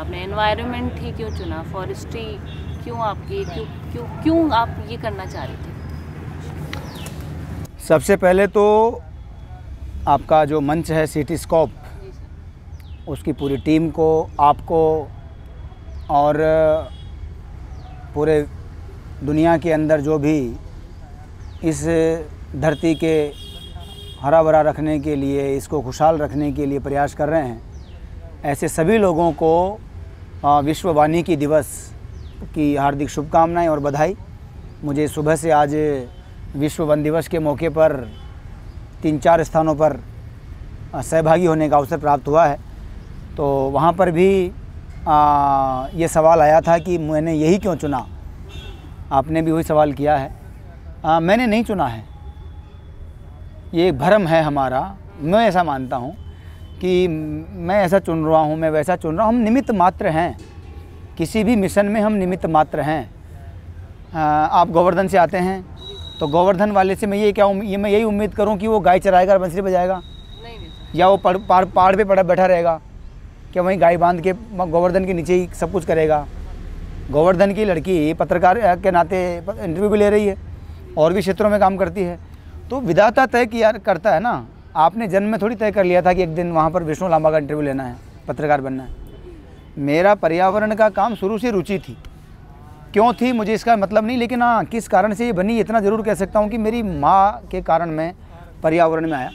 आपने? एनवायरनमेंट ही क्यों चुना? फॉरेस्ट्री क्यों आपकी क्यों आप ये करना चाह रहे थे? सबसे पहले तो आपका जो मंच है सिटीस्कोप, उसकी पूरी टीम को, आपको और पूरे दुनिया के अंदर जो भी इस धरती के हरा भरा रखने के लिए, इसको खुशहाल रखने के लिए प्रयास कर रहे हैं, ऐसे सभी लोगों को विश्व वानिकी दिवस की हार्दिक शुभकामनाएं और बधाई। मुझे सुबह से आज विश्व वन दिवस के मौके पर 3-4 स्थानों पर सहभागी होने का अवसर प्राप्त हुआ है। तो वहाँ पर भी ये सवाल आया था कि मैंने यही क्यों चुना। आपने भी वही सवाल किया है। मैंने नहीं चुना है, ये एक भ्रम है हमारा। मैं ऐसा मानता हूँ कि मैं ऐसा चुन रहा हूँ, मैं वैसा चुन रहा हूँ। हम निमित्त मात्र हैं, किसी भी मिशन में हम निमित्त मात्र हैं। आप गोवर्धन से आते हैं तो गोवर्धन वाले से मैं यही उम्मीद करूं कि वो गाय चराएगा, बंसरी बजाएगा, या वो पहाड़ पे बैठा रहेगा, क्या वहीं गाय बांध के गोवर्धन के नीचे ही सब कुछ करेगा। गोवर्धन की लड़की पत्रकार के नाते इंटरव्यू भी ले रही है और भी क्षेत्रों में काम करती है। तो विधाता तय किया करता है ना। आपने जन्म में थोड़ी तय कर लिया था कि एक दिन वहाँ पर विष्णु लांबा का इंटरव्यू लेना है, पत्रकार बनना है। मेरा पर्यावरण का काम शुरू से रुचि थी। क्यों थी मुझे इसका मतलब नहीं, लेकिन हाँ किस कारण से ये बनी इतना ज़रूर कह सकता हूँ कि मेरी माँ के कारण मैं पर्यावरण में आया।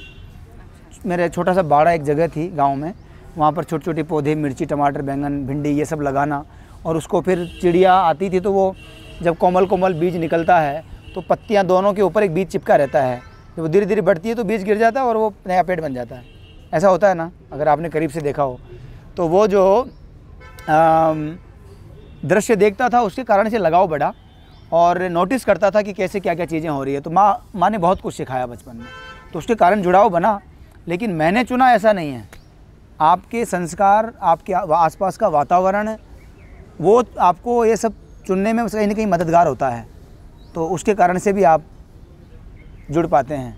मेरे छोटा सा बाड़ा एक जगह थी गांव में, वहाँ पर छोटे छोटे पौधे, मिर्ची, टमाटर, बैंगन, भिंडी, ये सब लगाना, और उसको फिर चिड़िया आती थी तो वो जब कोमल कोमल बीज निकलता है तो पत्तियाँ दोनों के ऊपर एक बीज चिपका रहता है। जब वो धीरे धीरे बढ़ती है तो बीज गिर जाता है और वो नया पेड़ बन जाता है। ऐसा होता है ना, अगर आपने करीब से देखा हो। तो वो जो दृश्य देखता था उसके कारण से लगाव बढ़ा और नोटिस करता था कि कैसे क्या क्या चीज़ें हो रही है। तो माँ ने बहुत कुछ सिखाया बचपन में, तो उसके कारण जुड़ाव बना। लेकिन मैंने चुना ऐसा नहीं है। आपके संस्कार, आपके आसपास का वातावरण, वो आपको ये सब चुनने में कहीं ना कहीं मददगार होता है। तो उसके कारण से भी आप जुड़ पाते हैं।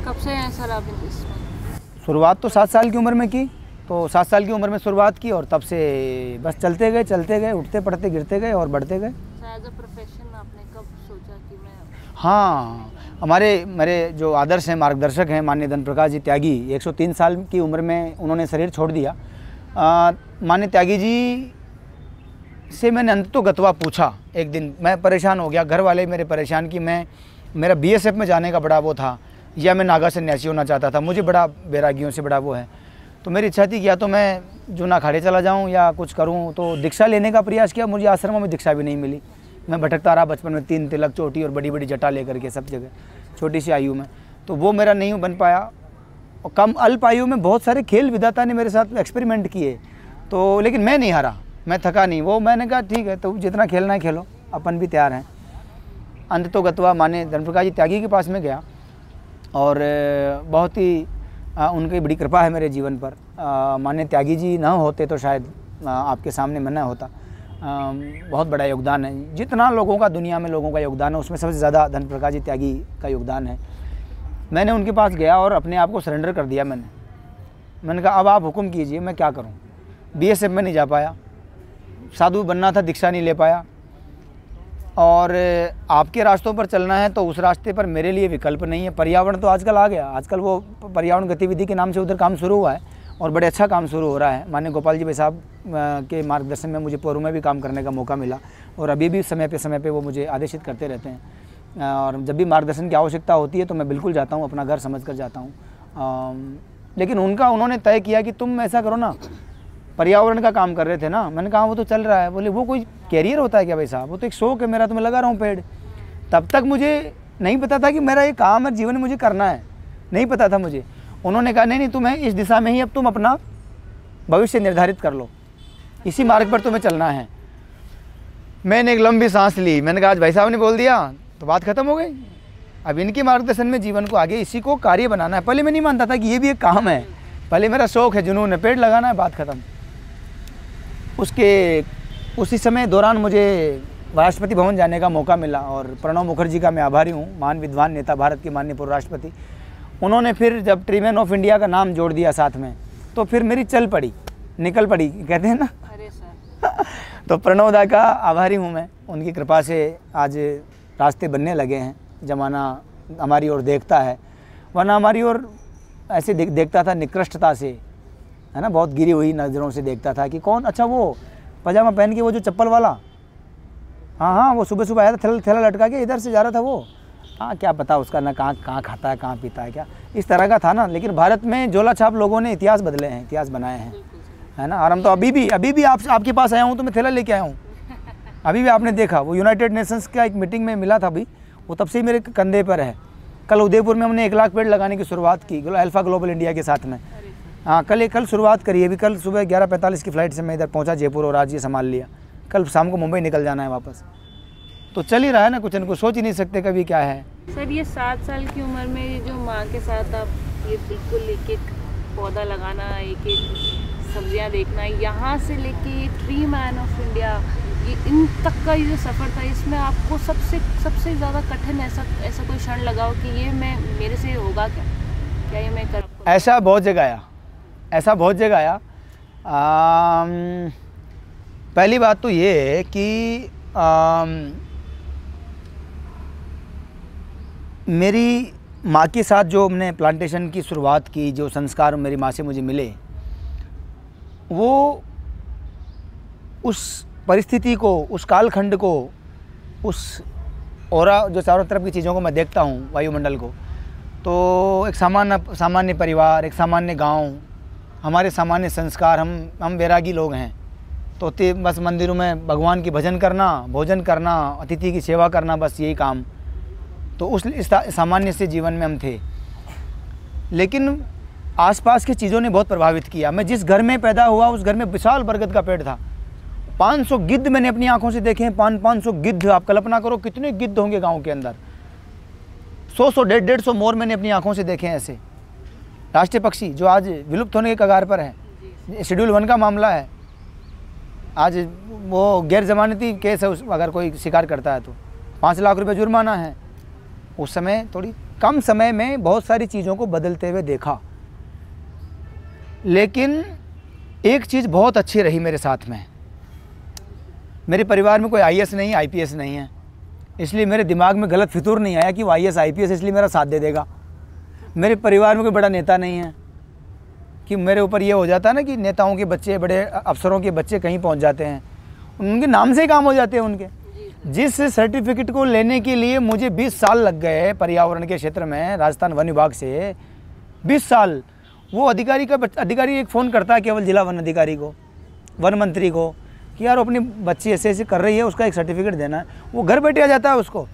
कब से हैं सर आप इसमें? शुरुआत तो 7 साल की उम्र में की। तो 7 साल की उम्र में शुरुआत की और तब से बस चलते गए, उठते पड़ते गिरते गए और बढ़ते गए। एज अ प्रोफेशन आपने कब सोचा कि मैं? हाँ, मेरे जो आदर्श हैं, मार्गदर्शक हैं, माननीय धन प्रकाश जी त्यागी, 103 साल की उम्र में उन्होंने शरीर छोड़ दिया। माननीय त्यागी जी से मैंने अंततोगत्वा पूछा। एक दिन मैं परेशान हो गया, घर वाले मेरे परेशान कि मेरा BSF में जाने का बड़ा वो था, या मैं नागा सन्यासी होना चाहता था। मुझे बड़ा बैरागियों से बड़ा वो है। तो मेरी इच्छा थी कि या तो मैं जूना अखाड़े चला जाऊं या कुछ करूं। तो दीक्षा लेने का प्रयास किया, मुझे आश्रमों में दीक्षा भी नहीं मिली। मैं भटकता रहा बचपन में, 3 तिलक, चोटी और बड़ी बड़ी जटा लेकर के सब जगह, छोटी सी आयु में। तो वो मेरा नहीं बन पाया। और कम अल्प आयु में बहुत सारे खेल विधाता ने मेरे साथ एक्सपेरिमेंट किए, तो लेकिन मैं नहीं हारा, मैं थका नहीं। वो मैंने कहा ठीक है, तो जितना खेलना है खेलो, अपन भी तैयार हैं। अंततोगत्वा माननीय धन प्रकाश जी त्यागी के पास में गया और बहुत ही उनकी बड़ी कृपा है मेरे जीवन पर। माननीय त्यागी जी न होते तो शायद आपके सामने मैं न होता। बहुत बड़ा योगदान है। जितना लोगों का, दुनिया में लोगों का योगदान है, उसमें सबसे ज़्यादा धन प्रकाश जी त्यागी का योगदान है। मैंने उनके पास गया और अपने आप को सरेंडर कर दिया। मैंने कहा अब आप हुक्म कीजिए, मैं क्या करूं। BSF में नहीं जा पाया, साधु बनना था, दीक्षा नहीं ले पाया। और आपके रास्तों पर चलना है तो उस रास्ते पर मेरे लिए विकल्प नहीं है। पर्यावरण तो आजकल आ गया, आजकल वो पर्यावरण गतिविधि के नाम से उधर काम शुरू हुआ है और बड़े अच्छा काम शुरू हो रहा है। माननीय गोपाल जी भाई साहब के मार्गदर्शन में मुझे पोरू में भी काम करने का मौका मिला और अभी भी समय पे वो मुझे आदेशित करते रहते हैं। और जब भी मार्गदर्शन की आवश्यकता होती है तो मैं बिल्कुल जाता हूँ, अपना घर समझ कर जाता हूँ। लेकिन उन्होंने तय किया कि तुम ऐसा करो ना, पर्यावरण का काम कर रहे थे ना। मैंने कहा वो तो चल रहा है। बोले वो कोई कैरियर होता है क्या भाई साहब, वो तो एक शौक है मेरा, तो मैं लगा रहा हूँ पेड़। तब तक मुझे नहीं पता था कि मेरा ये काम है, जीवन में मुझे करना है, नहीं पता था मुझे। उन्होंने कहा नहीं तुम्हें इस दिशा में ही अब तुम अपना भविष्य निर्धारित कर लो, इसी मार्ग पर तुम्हें चलना है। मैंने एक लंबी सांस ली। मैंने कहा आज भाई साहब ने बोल दिया तो बात खत्म हो गई। अब इनके मार्गदर्शन में जीवन को आगे इसी को कार्य बनाना है। पहले मैं नहीं मानता था कि ये भी एक काम है, पहले मेरा शौक है, जुनून है, पेड़ लगाना है, बात खत्म। उसी समय दौरान मुझे राष्ट्रपति भवन जाने का मौका मिला और प्रणब मुखर्जी का मैं आभारी हूँ, महान विद्वान नेता, भारत के माननीय पूर्व राष्ट्रपति। उन्होंने फिर जब ट्री मैन ऑफ इंडिया का नाम जोड़ दिया साथ में, तो फिर मेरी चल पड़ी। निकल पड़ी, कहते हैं ना। अरे सर, तो प्रणव दा का आभारी हूँ मैं, उनकी कृपा से आज रास्ते बनने लगे हैं, ज़माना हमारी ओर देखता है, वरना हमारी ओर ऐसे देखता था निकृष्टता से, है ना, बहुत गिरी हुई नज़रों से देखता था कि कौन, अच्छा वो पजामा पहन के वो जो चप्पल वाला, हाँ, वो सुबह सुबह आया था थैला लटका के इधर से जा रहा था वो, हाँ, क्या पता उसका ना कहाँ खाता है, कहाँ पीता है, क्या इस तरह का था ना। लेकिन भारत में झोला छाप लोगों ने इतिहास बदले हैं, इतिहास बनाए हैं, है ना। और हम तो अभी भी आपके पास आया हूँ तो मैं थैला लेके आया हूँ। अभी भी आपने देखा वो यूनाइटेड नेशंस का एक मीटिंग में मिला था अभी, वो तब से ही मेरे कंधे पर है। कल उदयपुर में हमने 1 लाख पेड़ लगाने की शुरुआत की अल्फा ग्लोबल इंडिया के साथ में। हाँ, कल शुरुआत करी है, अभी कल सुबह 11:45 की फ़्लाइट से मैं इधर पहुँचा जयपुर और आज ये संभाल लिया। कल शाम को मुंबई निकल जाना है वापस। तो चल ही रहा है ना, कुछ न कुछ, सोच ही नहीं सकते कभी क्या है। सर ये 7 साल की उम्र में ये जो माँ के साथ आप ये बिल्कुल एक एक पौधा लगाना, एक एक सब्जियाँ देखना, यहाँ से लेके ये ट्री मैन ऑफ इंडिया, ये इन तक का ये जो सफ़र था, इसमें आपको सबसे ज़्यादा कठिन ऐसा कोई क्षण लगाओ कि ये मेरे से होगा क्या ये मैं कर? ऐसा बहुत जगह आया। पहली बात तो ये है कि मेरी माँ के साथ जो हमने प्लांटेशन की शुरुआत की, जो संस्कार मेरी माँ से मुझे मिले, वो उस परिस्थिति को, उस कालखंड को, उस औरा जो चारों तरफ की चीज़ों को मैं देखता हूँ, वायुमंडल को, तो एक सामान्य परिवार, एक सामान्य गांव, हमारे सामान्य संस्कार, हम वैरागी लोग हैं, तो बस मंदिरों में भगवान की भजन करना, भोजन करना, अतिथि की सेवा करना, बस यही काम। तो उस सामान्य से जीवन में हम थे। लेकिन आसपास की चीज़ों ने बहुत प्रभावित किया। मैं जिस घर में पैदा हुआ उस घर में विशाल बरगद का पेड़ था। 500 गिद्ध मैंने अपनी आंखों से देखे हैं। 500 गिद्ध, आप कल्पना करो कितने गिद्ध होंगे गांव के अंदर। 100 150 मोर मैंने अपनी आंखों से देखे हैं ऐसे। राष्ट्रीय पक्षी जो आज विलुप्त होने के कगार पर है, शेड्यूल 1 का मामला है। आज वो गैर जमानती केस है, अगर कोई शिकार करता है तो 5 लाख रुपए जुर्माना है। उस समय थोड़ी कम समय में बहुत सारी चीज़ों को बदलते हुए देखा। लेकिन एक चीज़ बहुत अच्छी रही मेरे साथ में, मेरे परिवार में कोई IAS नहीं, IPS नहीं है, इसलिए मेरे दिमाग में गलत फितूर नहीं आया कि वो IAS IPS इसलिए मेरा साथ दे देगा। मेरे परिवार में कोई बड़ा नेता नहीं है कि मेरे ऊपर ये हो जाता है ना कि नेताओं के बच्चे, बड़े अफसरों के बच्चे कहीं पहुंच जाते हैं, उनके नाम से ही काम हो जाते हैं उनके। जिस सर्टिफिकेट को लेने के लिए मुझे 20 साल लग गए पर्यावरण के क्षेत्र में, राजस्थान वन विभाग से 20 साल, वो अधिकारी एक फ़ोन करता है केवल जिला वन अधिकारी को, वन मंत्री को, कि यार अपनी बच्ची ऐसे ऐसे कर रही है, उसका एक सर्टिफिकेट देना है। वो घर बैठे आ जाता है उसको।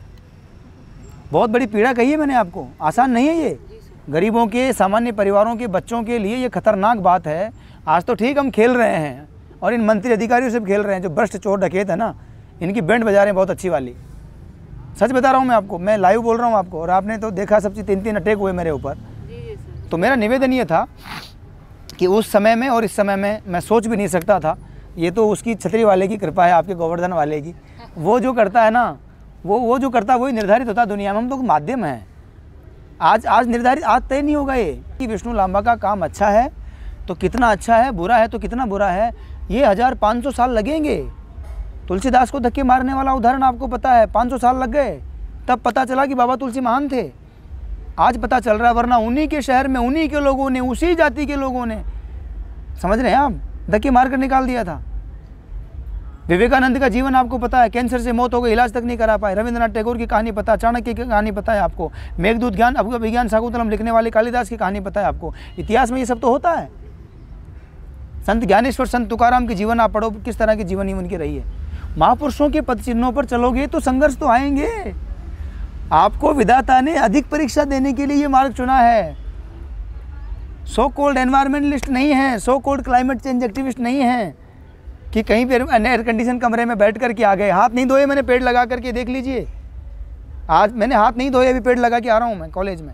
बहुत बड़ी पीड़ा कही है मैंने आपको, आसान नहीं है ये। गरीबों के, सामान्य परिवारों के बच्चों के लिए ये खतरनाक बात है। आज तो ठीक हम खेल रहे हैं और इन मंत्री अधिकारियों से भी खेल रहे हैं, जो भ्रष्ट चोर डकैत है ना, इनकी बैंड बजा रहे हैं बहुत अच्छी वाली। सच बता रहा हूँ मैं आपको, मैं लाइव बोल रहा हूँ आपको, और आपने तो देखा सब चीज़ 3 अटैक हुए मेरे ऊपर। तो मेरा निवेदन ये था कि उस समय में और इस समय में मैं सोच भी नहीं सकता था। ये तो उसकी छतरी वाले की कृपा है, आपके गोवर्धन वाले की। वो जो करता है ना, वो जो करता है वही निर्धारित होता है दुनिया में। हम तो माध्यम हैं। आज निर्धारित, आज तय नहीं होगा ये कि विष्णु लांबा का काम अच्छा है तो कितना अच्छा है, बुरा है तो कितना बुरा है। ये 1500 साल लगेंगे। तुलसीदास को धक्के मारने वाला उदाहरण आपको पता है, 500 साल लग गए, तब पता चला कि बाबा तुलसी महान थे। आज पता चल रहा है, वरना उन्हीं के शहर में उन्हीं के लोगों ने, उसी जाति के लोगों ने, समझ रहे हैं आप, धक्के मार कर निकाल दिया था। विवेकानंद का जीवन आपको पता है, कैंसर से मौत हो गई, इलाज तक नहीं करा पाए। रविंद्रनाथ टैगोर की कहानी पता है, चाणक्य की कहानी पता है आपको, मेघदूत ज्ञान विज्ञान शाकुंतलम लिखने वाले कालिदास की कहानी पता है आपको। इतिहास में ये सब तो होता है। संत ज्ञानेश्वर, संत तुकाराम की जीवन आप पढ़ो, किस तरह की जीवनी उनकी रही है। महापुरुषों के पद चिन्हों पर चलोगे तो संघर्ष तो आएंगे। आपको विधाता ने अधिक परीक्षा देने के लिए ये मार्ग चुना है। सो कॉल्ड एनवायरमेंटलिस्ट नहीं है, so called climate change activist नहीं है कि कहीं पर एयर कंडीशन कमरे में बैठ कर के आ गए। हाथ नहीं धोए मैंने, पेड़ लगा करके देख लीजिए। आज मैंने हाथ नहीं धोए, अभी पेड़ लगा के आ रहा हूँ मैं कॉलेज में,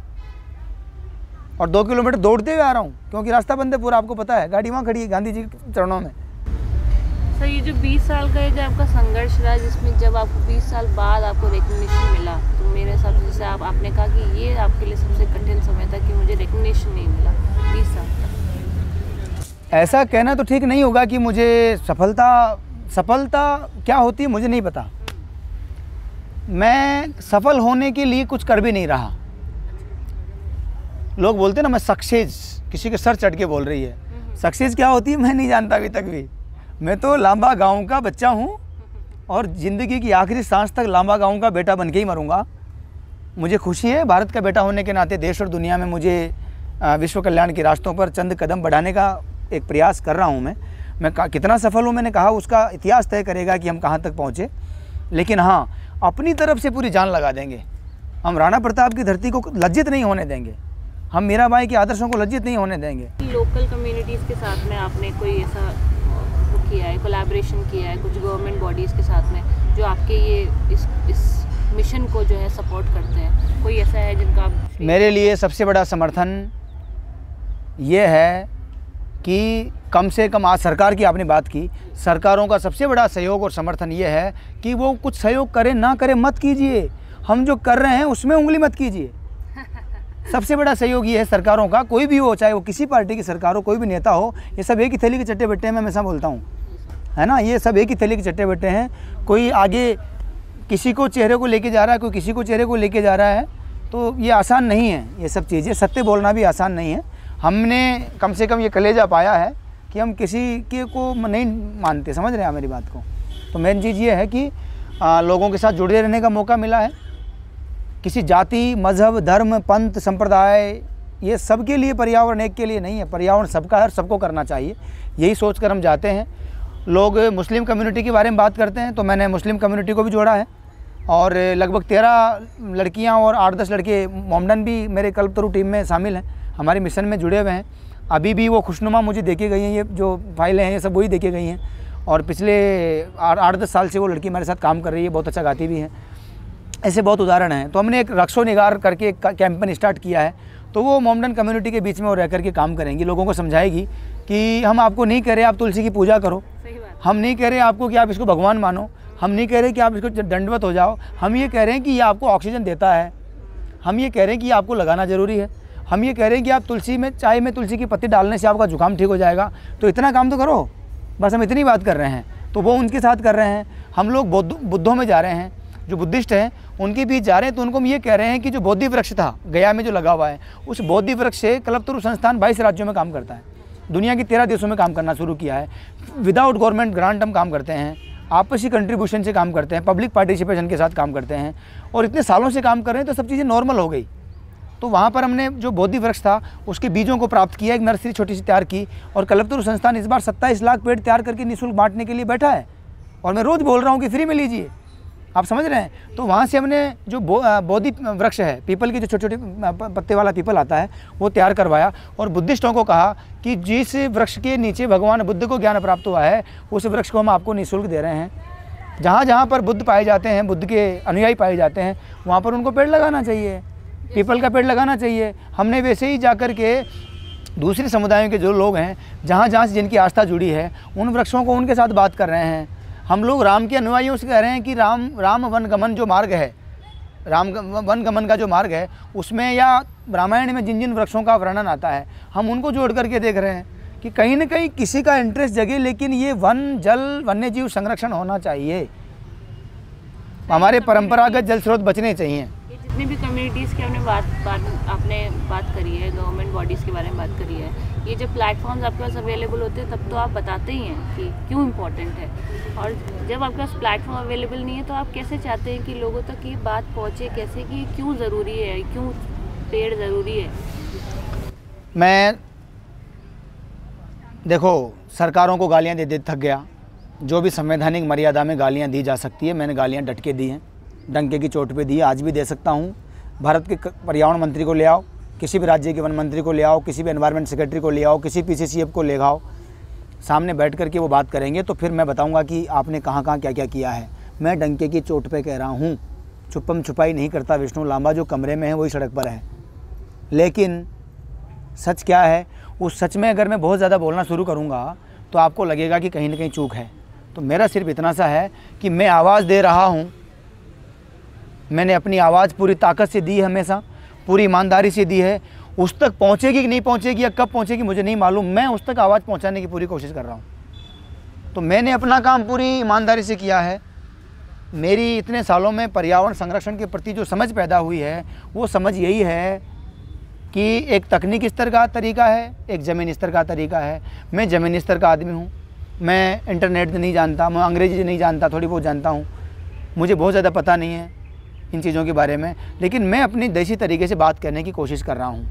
और 2 किलोमीटर दौड़ते हुए आ रहा हूँ, क्योंकि रास्ता बंद है पूरा। आपको पता है, गाड़ी वहाँ खड़ी है गांधी जी के चरणों में। सर ये जो 20 साल का जो आपका संघर्ष रहा, जिसमें जब आपको 20 साल बाद आपको रिकग्निशन मिला, तो मेरे हिसाब से जैसे आपने कहा कि ये आपके लिए सबसे कठिन समय था कि मुझे रिकग्निशन नहीं मिला 20 साल तक। ऐसा कहना तो ठीक नहीं होगा कि मुझे सफलता क्या होती है मुझे नहीं पता। मैं सफल होने के लिए कुछ कर भी नहीं रहा। लोग बोलते ना मैं सक्सेस, किसी के सर चढ़ के बोल रही है। सक्सेस क्या होती है मैं नहीं जानता अभी तक भी। मैं तो लांबा गांव का बच्चा हूँ और ज़िंदगी की आखिरी सांस तक लांबा गांव का बेटा बन के ही मरूंगा। मुझे खुशी है भारत का बेटा होने के नाते देश और दुनिया में मुझे विश्व कल्याण के रास्तों पर चंद कदम बढ़ाने का एक प्रयास कर रहा हूँ। मैं कितना सफल हूँ मैंने कहा उसका इतिहास तय करेगा कि हम कहाँ तक पहुँचे। लेकिन हाँ, अपनी तरफ से पूरी जान लगा देंगे। हम राणा प्रताप की धरती को लज्जित नहीं होने देंगे। हम मीराबाई के आदर्शों को लज्जित नहीं होने देंगे। लोकल कम्युनिटीज़ के साथ में आपने कोई ऐसा वो किया है, कोलैबोरेशन किया है कुछ गवर्नमेंट बॉडीज़ के साथ में जो आपके ये इस मिशन को जो है सपोर्ट करते हैं? कोई ऐसा है जिनका आप? मेरे लिए सबसे बड़ा समर्थन ये है कि कम से कम आज सरकार की आपने बात की, सरकारों का सबसे बड़ा सहयोग और समर्थन ये है कि वो कुछ सहयोग करें ना करें मत कीजिए। हम जो कर रहे हैं उसमें उंगली मत कीजिए। सबसे बड़ा सहयोग ये है सरकारों का, कोई भी हो, चाहे वो किसी पार्टी की सरकार हो, कोई भी नेता हो, ये सब एक ही थैली के चट्टे बट्टे हैं। मैं हमेशा बोलता हूँ, है ना, ये सब एक ही थैली के चट्टे बट्टे हैं। कोई आगे किसी को चेहरे को लेके जा रहा है, कोई किसी को चेहरे को लेके जा रहा है, तो ये आसान नहीं है। ये सब चीज़ें सत्य बोलना भी आसान नहीं है। हमने कम से कम ये कलेजा पाया है कि हम किसी के को नहीं मानते। समझ रहे हैं मेरी बात को? तो मेन चीज़ ये है कि लोगों के साथ जुड़े रहने का मौका मिला है। किसी जाति, मज़हब, धर्म, पंथ, संप्रदाय, ये सब के लिए पर्यावरण एक के लिए नहीं है। पर्यावरण सबका है, सबको करना चाहिए, यही सोचकर हम जाते हैं। लोग मुस्लिम कम्युनिटी के बारे में बात करते हैं तो मैंने मुस्लिम कम्युनिटी को भी जोड़ा है और लगभग 13 लड़कियां और 8-10 लड़के मोमडन भी मेरे कल्पतरु टीम में शामिल हैं, हमारे मिशन में जुड़े हुए हैं। अभी भी वो खुशनुमा मुझे देके गई हैं, ये जो फाइलें हैं ये सब वही देके गई हैं। और पिछले 8-10 साल से वो लड़की हमारे साथ काम कर रही है, बहुत अच्छा गाती भी है। ऐसे बहुत उदाहरण हैं। तो हमने एक रक्षो निगार करके एक कैंपेन स्टार्ट किया है, तो वो मोमडन कम्युनिटी के बीच में वो रह करके काम करेंगी, लोगों को समझाएगी कि हम आपको नहीं कह रहे आप तुलसी की पूजा करो, हम नहीं कह रहे आपको कि आप इसको भगवान मानो, हम नहीं कह रहे कि आप इसको दंडवत हो जाओ, हम ये कह रहे हैं कि ये आपको ऑक्सीजन देता है, हम ये कह रहे हैं कि आपको लगाना ज़रूरी है, हम ये कह रहे हैं कि आप तुलसी में, चाय में तुलसी की पत्ती डालने से आपका जुकाम ठीक हो जाएगा। तो इतना काम तो करो, बस हम इतनी बात कर रहे हैं। तो वो उनके साथ कर रहे हैं। हम लोग बुद्धों में जा रहे हैं, जो बुद्धिस्ट हैं उनके बीच जा रहे हैं। तो उनको हम ये कह रहे हैं कि जो बोधि वृक्ष था गया में जो लगा हुआ है, उस बोधि वृक्ष से कल्पतरु संस्थान 22 राज्यों में काम करता है, दुनिया के 13 देशों में काम करना शुरू किया है। विदाउट गवर्नमेंट ग्रांट हम काम करते हैं, आपसी कंट्रीब्यूशन से काम करते हैं, पब्लिक पार्टिसिपेशन के साथ काम करते हैं और इतने सालों से काम कर रहे हैं। तो सब चीज़ें नॉर्मल हो गई। तो वहाँ पर हमने जो बोधि वृक्ष था उसके बीजों को प्राप्त किया, एक नर्सरी छोटी सी तैयार की और कल्पतरु संस्थान इस बार 27 लाख पेड़ तैयार करके निःशुल्क बांटने के लिए बैठा है। और मैं रोज़ बोल रहा हूँ कि फ्री में लीजिए, आप समझ रहे हैं। तो वहाँ से हमने जो बोधि वृक्ष है, पीपल की जो छोटे छोटे पत्ते वाला पीपल आता है, वो तैयार करवाया और बुद्धिस्टों को कहा कि जिस वृक्ष के नीचे भगवान बुद्ध को ज्ञान प्राप्त हुआ है उस वृक्ष को हम आपको निःशुल्क दे रहे हैं। जहाँ जहाँ पर बुद्ध पाए जाते हैं, बुद्ध के अनुयायी पाए जाते हैं, वहाँ पर उनको पेड़ लगाना चाहिए, पीपल का पेड़ लगाना चाहिए। हमने वैसे ही जाकर के दूसरे समुदायों के जो लोग हैं, जहाँ जहाँ से जिनकी आस्था जुड़ी है, उन वृक्षों को उनके साथ बात कर रहे हैं। हम लोग राम के अनुयायियों से कह रहे हैं कि राम वनगमन जो मार्ग है, राम वनगमन का जो मार्ग है, उसमें या रामायण में जिन जिन वृक्षों का वर्णन आता है, हम उनको जोड़ करके देख रहे हैं कि कहीं ना कहीं किसी का इंटरेस्ट जगे। लेकिन ये वन, जल, वन्य जीव संरक्षण होना चाहिए, हमारे परंपरागत जल स्रोत बचने चाहिए। जितनी भी कम्युनिटीज़ की आपने बात करी है, गवर्नमेंट बॉडीज़ के बारे में बात करी है, ये जब प्लेटफॉर्म्स आपके पास अवेलेबल होते हैं तब तो आप बताते ही हैं कि क्यों इम्पोर्टेंट है। और जब आपके पास प्लेटफॉर्म अवेलेबल नहीं है तो आप कैसे चाहते हैं कि लोगों तक ये बात पहुँचे, कैसे कि क्यों ज़रूरी है, क्यों पेड़ ज़रूरी है? मैं देखो सरकारों को गालियाँ दे दे थक गया। जो भी संवैधानिक मर्यादा में गालियाँ दी जा सकती है मैंने गालियाँ डट के दी हैं, डंके की चोट पे दी, आज भी दे सकता हूँ। भारत के पर्यावरण मंत्री को ले आओ, किसी भी राज्य के वन मंत्री को ले आओ, किसी भी एनवायरनमेंट सेक्रेटरी को ले आओ, किसी PCCF को ले आओ, सामने बैठ कर के वो बात करेंगे तो फिर मैं बताऊंगा कि आपने कहाँ कहाँ क्या क्या किया है। मैं डंके की चोट पे कह रहा हूँ, छुपम छुपाई नहीं करता विष्णु लांबा, जो कमरे में है वही सड़क पर है। लेकिन सच क्या है, उस सच में अगर मैं बहुत ज़्यादा बोलना शुरू करूँगा तो आपको लगेगा कि कहीं ना कहीं चूक है। तो मेरा सिर्फ इतना सा है कि मैं आवाज़ दे रहा हूँ, मैंने अपनी आवाज़ पूरी ताकत से दी है, हमेशा पूरी ईमानदारी से दी है। उस तक पहुँचेगी कि नहीं पहुँचेगी या कब पहुँचेगी मुझे नहीं मालूम, मैं उस तक आवाज़ पहुँचाने की पूरी कोशिश कर रहा हूँ। तो मैंने अपना काम पूरी ईमानदारी से किया है। मेरी इतने सालों में पर्यावरण संरक्षण के प्रति जो समझ पैदा हुई है वो समझ यही है कि एक तकनीकी स्तर का तरीका है, एक ज़मीनी स्तर का तरीका है। मैं ज़मीनी स्तर का आदमी हूँ, मैं इंटरनेट नहीं जानता, मैं अंग्रेज़ी नहीं जानता, थोड़ी बहुत जानता हूँ, मुझे बहुत ज़्यादा पता नहीं है इन चीज़ों के बारे में, लेकिन मैं अपनी देसी तरीके से बात करने की कोशिश कर रहा हूँ।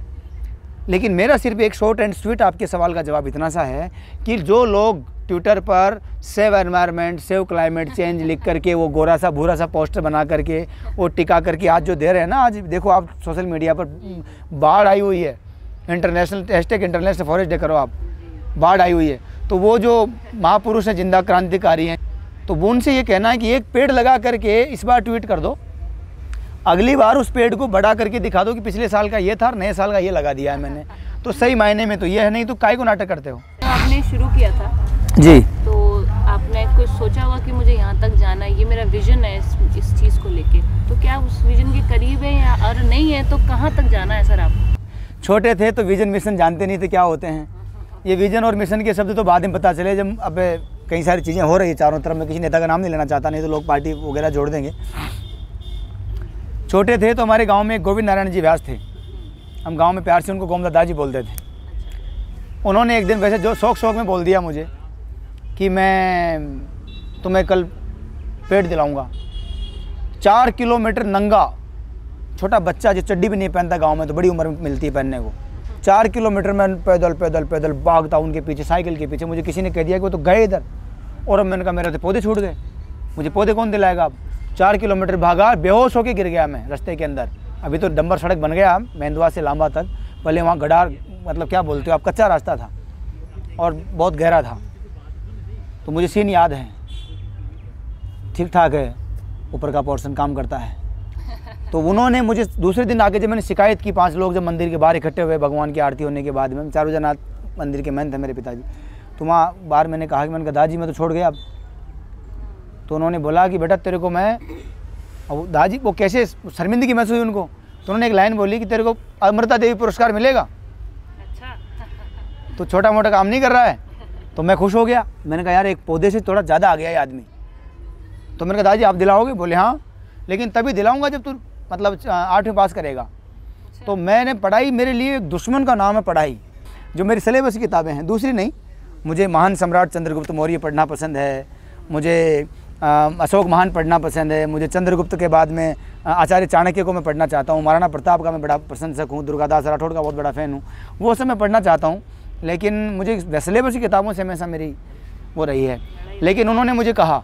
लेकिन मेरा सिर्फ एक शॉर्ट एंड स्वीट आपके सवाल का जवाब इतना सा है कि जो लोग ट्विटर पर save environment, save climate change लिख करके वो गोरा सा भूरा सा पोस्टर बना करके वो टिका करके आज जो दे रहे हैं ना, आज देखो आप सोशल मीडिया पर बाढ़ आई हुई है, इंटरनेशनल फॉरेस्ट डे करो आप, बाढ़ आई हुई है। तो वो जो महापुरुष हैं, जिंदा क्रांतिकारी हैं, तो वो उनसे ये कहना है कि एक पेड़ लगा करके इस बार ट्वीट कर दो, अगली बार उस पेड़ को बढ़ा करके दिखा दो कि पिछले साल का ये था और नए साल का ये लगा दिया है मैंने। तो सही मायने में तो ये है, नहीं तो काहे को नाटक करते हो। तो आपने शुरू किया था जी, तो आपने कुछ सोचा होगा कि मुझे यहाँ तक जाना है, ये मेरा विजन है इस चीज़ को लेके, तो क्या उस विजन के करीब है या और नहीं है तो कहाँ तक जाना है सर आपको? छोटे थे तो विजन मिशन जानते नहीं थे क्या होते हैं। ये विजन और मिशन के शब्द तो बाद में पता चले जब अब कई सारी चीज़ें हो रही है चारों तरफ। मैं किसी नेता का नाम नहीं लेना चाहता, नहीं तो लोग पार्टी वगैरह जोड़ देंगे। छोटे थे तो हमारे गांव में एक गोविंद नारायण जी व्यास थे, हम गांव में प्यार से उनको गोमदा दादाजी बोलते थे। उन्होंने एक दिन वैसे जो शौक में बोल दिया मुझे कि मैं तुम्हें कल पेड़ दिलाऊंगा। 4 किलोमीटर नंगा छोटा बच्चा जो चड्डी भी नहीं पहनता गांव में, तो बड़ी उम्र में मिलती है पहनने को, 4 किलोमीटर में पैदल पैदल पैदल भागता उनके पीछे, साइकिल के पीछे। मुझे किसी ने कह दिया कि वो तो गए इधर, और अब मैंने कहा मेरे तो पौधे छूट गए, मुझे पौधे कौन दिलाएगा। अब 4 किलोमीटर भागा, बेहोश होकर गिर गया मैं रास्ते के अंदर। अभी तो डंबर सड़क बन गया मेंदवा से लांबा तक, पहले वहाँ गडार मतलब क्या बोलते हो आप, कच्चा रास्ता था और बहुत गहरा था। तो मुझे सीन याद है, ठीक ठाक है, ऊपर का पोर्शन काम करता है। तो उन्होंने मुझे दूसरे दिन आके जब मैंने शिकायत की, 5 लोग जब मंदिर के बाहर इकट्ठे हुए भगवान की आरती होने के बाद में, चारों जनाथ मंदिर के महंत थे मेरे पिताजी, तो वहाँ बाहर मैंने कहा कि मैंने कहा दादाजी मैं तो छोड़ गया अब। तो उन्होंने बोला कि बेटा तेरे को मैं, अब दादाजी वो कैसे शर्मिंदगी महसूस हुई उनको, तो उन्होंने एक लाइन बोली कि तेरे को अमृता देवी पुरस्कार मिलेगा। अच्छा तो छोटा मोटा काम नहीं कर रहा है। तो मैं खुश हो गया, मैंने कहा यार एक पौधे से थोड़ा ज़्यादा आ गया ये आदमी। तो मैंने कहा दादाजी आप दिलाओगे? बोले हाँ, लेकिन तभी दिलाऊंगा जब तू मतलब 8वीं पास करेगा। तो मैंने पढ़ाई, मेरे लिए एक दुश्मन का नाम है पढ़ाई, जो मेरी सिलेबस की किताबें हैं, दूसरी नहीं। मुझे महान सम्राट चंद्रगुप्त मौर्य पढ़ना पसंद है, मुझे अशोक महान पढ़ना पसंद है, मुझे चंद्रगुप्त के बाद में आचार्य चाणक्य को मैं पढ़ना चाहता हूँ, महाराणा प्रताप का मैं बड़ा प्रशंसक हूँ, दुर्गादास राठौड़ का बहुत बड़ा फ़ैन हूँ, वो सब मैं पढ़ना चाहता हूँ। लेकिन मुझे सिलेबस की किताबों से हमेशा मेरी वो रही है। लेकिन उन्होंने मुझे कहा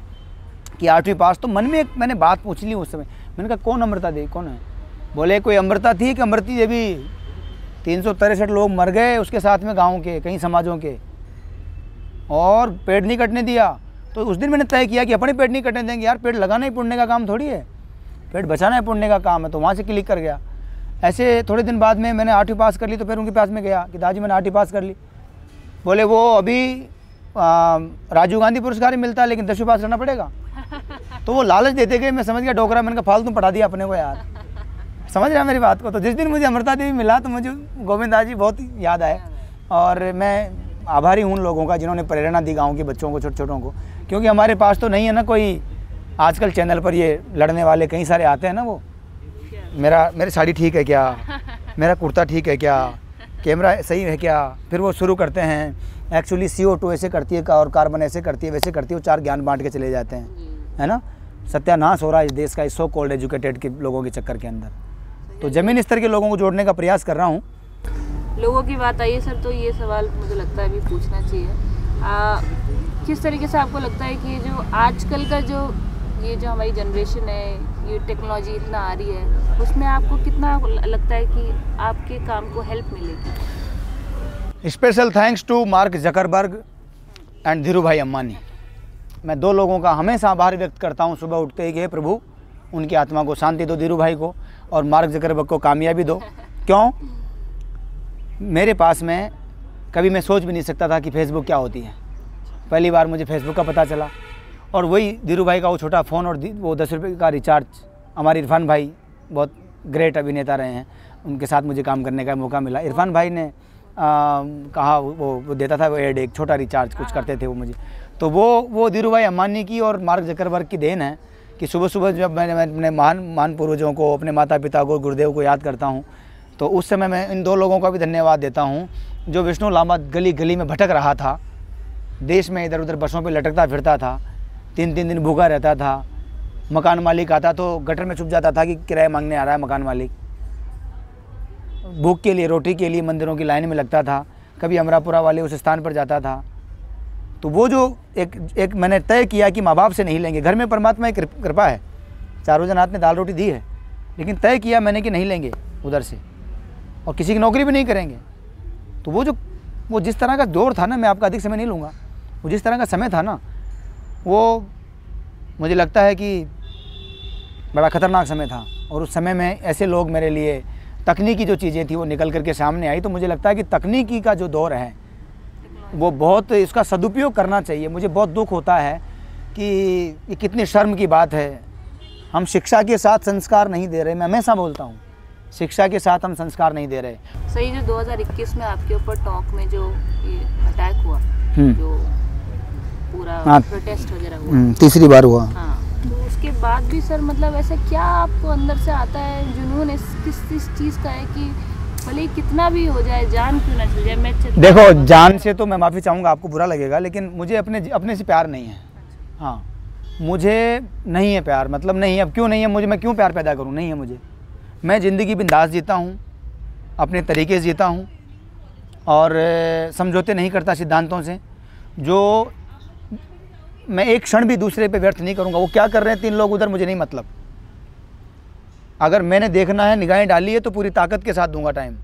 कि 8वीं पास, तो मन में एक मैंने बात पूछ ली उस समय, मैंने कहा कौन अमृता देवी कौन है? बोले कोई अमृता थी कि अमृति देवी, 363 लोग मर गए उसके साथ में गाँव के कई समाजों के, और पेड़ नहीं कटने दिया। तो उस दिन मैंने तय किया कि अपने पेड़ नहीं कटने देंगे यार, पेड़ लगाना ही पुण्य का काम थोड़ी है, पेड़ बचाना ही पुण्य का काम है। तो वहाँ से क्लिक कर गया। ऐसे थोड़े दिन बाद में मैंने 8वीं पास कर ली, तो फिर उनके पास में गया कि दादाजी मैंने 8वीं पास कर ली। बोले वो अभी राजीव गांधी पुरस्कार ही मिलता है, लेकिन 10वीं पास करना पड़ेगा। तो वो लालच देते गए, मैं समझ गया डोकरा, मैंने कहा फालतू पढ़ा दिया अपने को यार, समझ रहा मेरी बात को। तो जिस दिन मुझे अमृता देवी मिला तो मुझे गोविंद दादा जी बहुत याद आए, और मैं आभारी हूँ उन लोगों का जिन्होंने प्रेरणा दी गाँव के बच्चों को, छोटे छोटों को। क्योंकि हमारे पास तो नहीं है ना कोई, आजकल चैनल पर ये लड़ने वाले कई सारे आते हैं ना, वो मेरी साड़ी ठीक है क्या, मेरा कुर्ता ठीक है क्या, कैमरा सही है क्या, फिर वो शुरू करते हैं एक्चुअली CO2 ऐसे करती है और कार्बन ऐसे करती है वैसे करती है, वो 4 ज्ञान बांट के चले जाते हैं, है ना। सत्यानाश हो रहा है इस देश का इस सो कॉल्ड एजुकेटेड के लोगों के चक्कर के अंदर। तो ज़मीनी स्तर के लोगों को जोड़ने का प्रयास कर रहा हूँ। लोगों की बात आई है सर, तो ये सवाल मुझे लगता है अभी पूछना चाहिए। किस तरीके से आपको लगता है कि जो आजकल का जो हमारी जनरेशन है, ये टेक्नोलॉजी इतना आ रही है, उसमें आपको कितना लगता है कि आपके काम को हेल्प मिलेगी? Special thanks to Mark Zuckerberg and Dhiru bhai Ambani. मैं 2 लोगों का हमेशा आभार व्यक्त करता हूँ सुबह उठते ही, हे प्रभु उनकी आत्मा को शांति दो, धीरू भाई को, और मार्क जकरबर्ग को कामयाबी दो। क्यों? मेरे पास में कभी मैं सोच भी नहीं सकता था कि फेसबुक क्या होती है। पहली बार मुझे फेसबुक का पता चला, और वही धीरू भाई का वो छोटा फ़ोन और वो 10 रुपये का रिचार्ज। हमारे इरफान भाई बहुत ग्रेट अभिनेता रहे हैं, उनके साथ मुझे काम करने का मौका मिला। इरफान भाई ने कहा वो देता था वो एड, एक छोटा रिचार्ज कुछ करते थे वो मुझे, तो वो धीरू भाई अम्बानी की और मार्क जकरबर्ग की देन है कि सुबह सुबह जब मैं अपने महान पूर्वजों को, अपने माता पिता को, गुरुदेव को याद करता हूँ, तो उस समय मैं इन 2 लोगों का भी धन्यवाद देता हूँ। जो विष्णु लांबा गली गली में भटक रहा था, देश में इधर उधर बसों पे लटकता फिरता था, 3-3 दिन भूखा रहता था, मकान मालिक आता तो गटर में छुप जाता था कि किराया मांगने आ रहा है मकान मालिक, भूख के लिए, रोटी के लिए मंदिरों की लाइन में लगता था, कभी अमरापुरा वाले उस स्थान पर जाता था। तो वो जो एक मैंने तय किया कि माँ बाप से नहीं लेंगे, घर में परमात्मा की कृपा है, चारों जन हाथ में दाल रोटी दी है, लेकिन तय किया मैंने कि नहीं लेंगे उधर से, और किसी की नौकरी भी नहीं करेंगे। तो वो जिस तरह का दौर था ना, मैं आपका अधिक समय नहीं लूँगा, वो जिस तरह का समय था ना, वो मुझे लगता है कि बड़ा ख़तरनाक समय था। और उस समय में ऐसे लोग मेरे लिए, तकनीकी जो चीज़ें थी वो निकल करके सामने आई, तो मुझे लगता है कि तकनीकी का जो दौर है वो बहुत, इसका सदुपयोग करना चाहिए। मुझे बहुत दुख होता है कि ये कितनी शर्म की बात है, हम शिक्षा के साथ संस्कार नहीं दे रहे। मैं हमेशा बोलता हूँ, शिक्षा के साथ हम संस्कार नहीं दे रहे। सही, जो 2021 में आपके ऊपर टोंक में जो ये अटैक हुआ, जो पूरा प्रोटेस्ट वगैरह हुआ, तीसरी बार हुआ, हाँ, तो उसके बाद भी सर मतलब ऐसे क्या आपको अंदर से आता है जुनून किस चीज़ का है कि भले कितना भी हो जाए, जान क्यों ना चल जाए? मैं देखो, जान से तो मैं माफ़ी चाहूँगा, आपको बुरा लगेगा, लेकिन मुझे अपने से प्यार नहीं है। हाँ, मुझे नहीं है प्यार, मतलब नहीं है। अब क्यों नहीं है मुझे, मैं क्यों प्यार पैदा करूँ? नहीं है मुझे। मैं ज़िंदगी बिंदास जीता हूँ, अपने तरीके से जीता हूँ, और समझौते नहीं करता सिद्धांतों से। जो मैं एक क्षण भी दूसरे पे व्यर्थ नहीं करूँगा। वो क्या कर रहे हैं 3 लोग उधर, मुझे नहीं मतलब। अगर मैंने देखना है, निगाहें डाली है, तो पूरी ताकत के साथ दूंगा टाइम।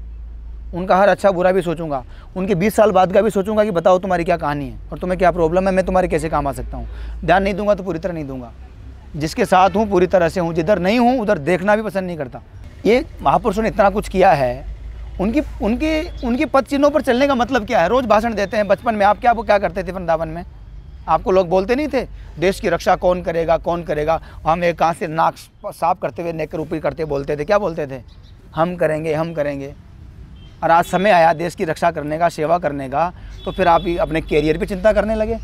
उनका हर अच्छा बुरा भी सोचूंगा, उनके 20 साल बाद का भी सोचूंगा कि बताओ तुम्हारी क्या कहानी है और तुम्हें क्या प्रॉब्लम है, मैं तुम्हारे कैसे काम आ सकता हूँ। ध्यान नहीं दूंगा तो पूरी तरह नहीं दूंगा। जिसके साथ हूँ पूरी तरह से हूँ, जिधर नहीं हूँ उधर देखना भी पसंद नहीं करता। ये महापुरुषों ने इतना कुछ किया है, उनकी पद चिन्हों पर चलने का मतलब क्या है? रोज़ भाषण देते हैं। बचपन में आप क्या करते थे वृंदावन में? आपको लोग बोलते नहीं थे देश की रक्षा कौन करेगा, कौन करेगा? हम एक कहाँ से नाक साफ करते हुए नेक ऊपरी करते बोलते थे, क्या बोलते थे? हम करेंगे, हम करेंगे। और आज समय आया देश की रक्षा करने का, सेवा करने का, तो फिर आप अपने कैरियर पे चिंता करने लगे,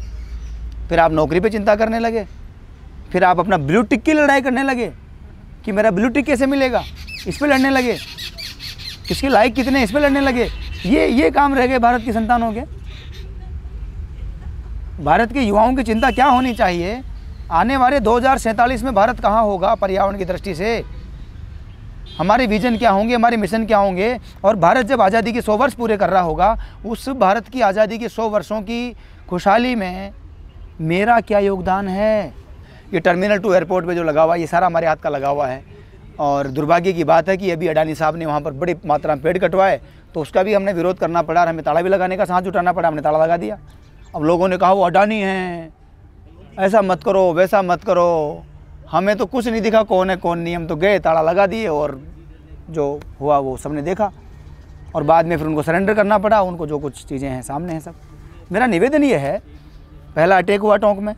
फिर आप नौकरी पे चिंता करने लगे, फिर आप अपना ब्लू टिक की लड़ाई करने लगे कि मेरा ब्लू टिक कैसे मिलेगा, इस पर लड़ने लगे। किसके लायक कितने, इस पर लड़ने लगे। ये काम रह गए भारत की संतानों के। भारत के युवाओं की चिंता क्या होनी चाहिए? आने वाले 2047 में भारत कहाँ होगा पर्यावरण की दृष्टि से? हमारे विजन क्या होंगे, हमारे मिशन क्या होंगे? और भारत जब आज़ादी के 100 वर्ष पूरे कर रहा होगा, उस भारत की आज़ादी के 100 वर्षों की खुशहाली में मेरा क्या योगदान है? ये टर्मिनल 2 एयरपोर्ट पे जो लगा हुआ है, ये सारा हमारे हाथ का लगा हुआ है। और दुर्भाग्य की बात है कि अभी अडानी साहब ने वहाँ पर बड़ी मात्रा में पेड़ कटवाए, तो उसका भी हमने विरोध करना पड़ा और हमें ताला भी लगाने का साथ जुटाना पड़ा। हमने ताला लगा दिया। अब लोगों ने कहा वो अडानी हैं, ऐसा मत करो, वैसा मत करो। हमें तो कुछ नहीं दिखा कौन है कौन नहीं। हम तो गए, ताला लगा दिए, और जो हुआ वो सबने देखा। और बाद में फिर उनको सरेंडर करना पड़ा। उनको जो कुछ चीज़ें हैं सामने हैं सब। मेरा निवेदन ये है, पहला अटैक हुआ टोंक में,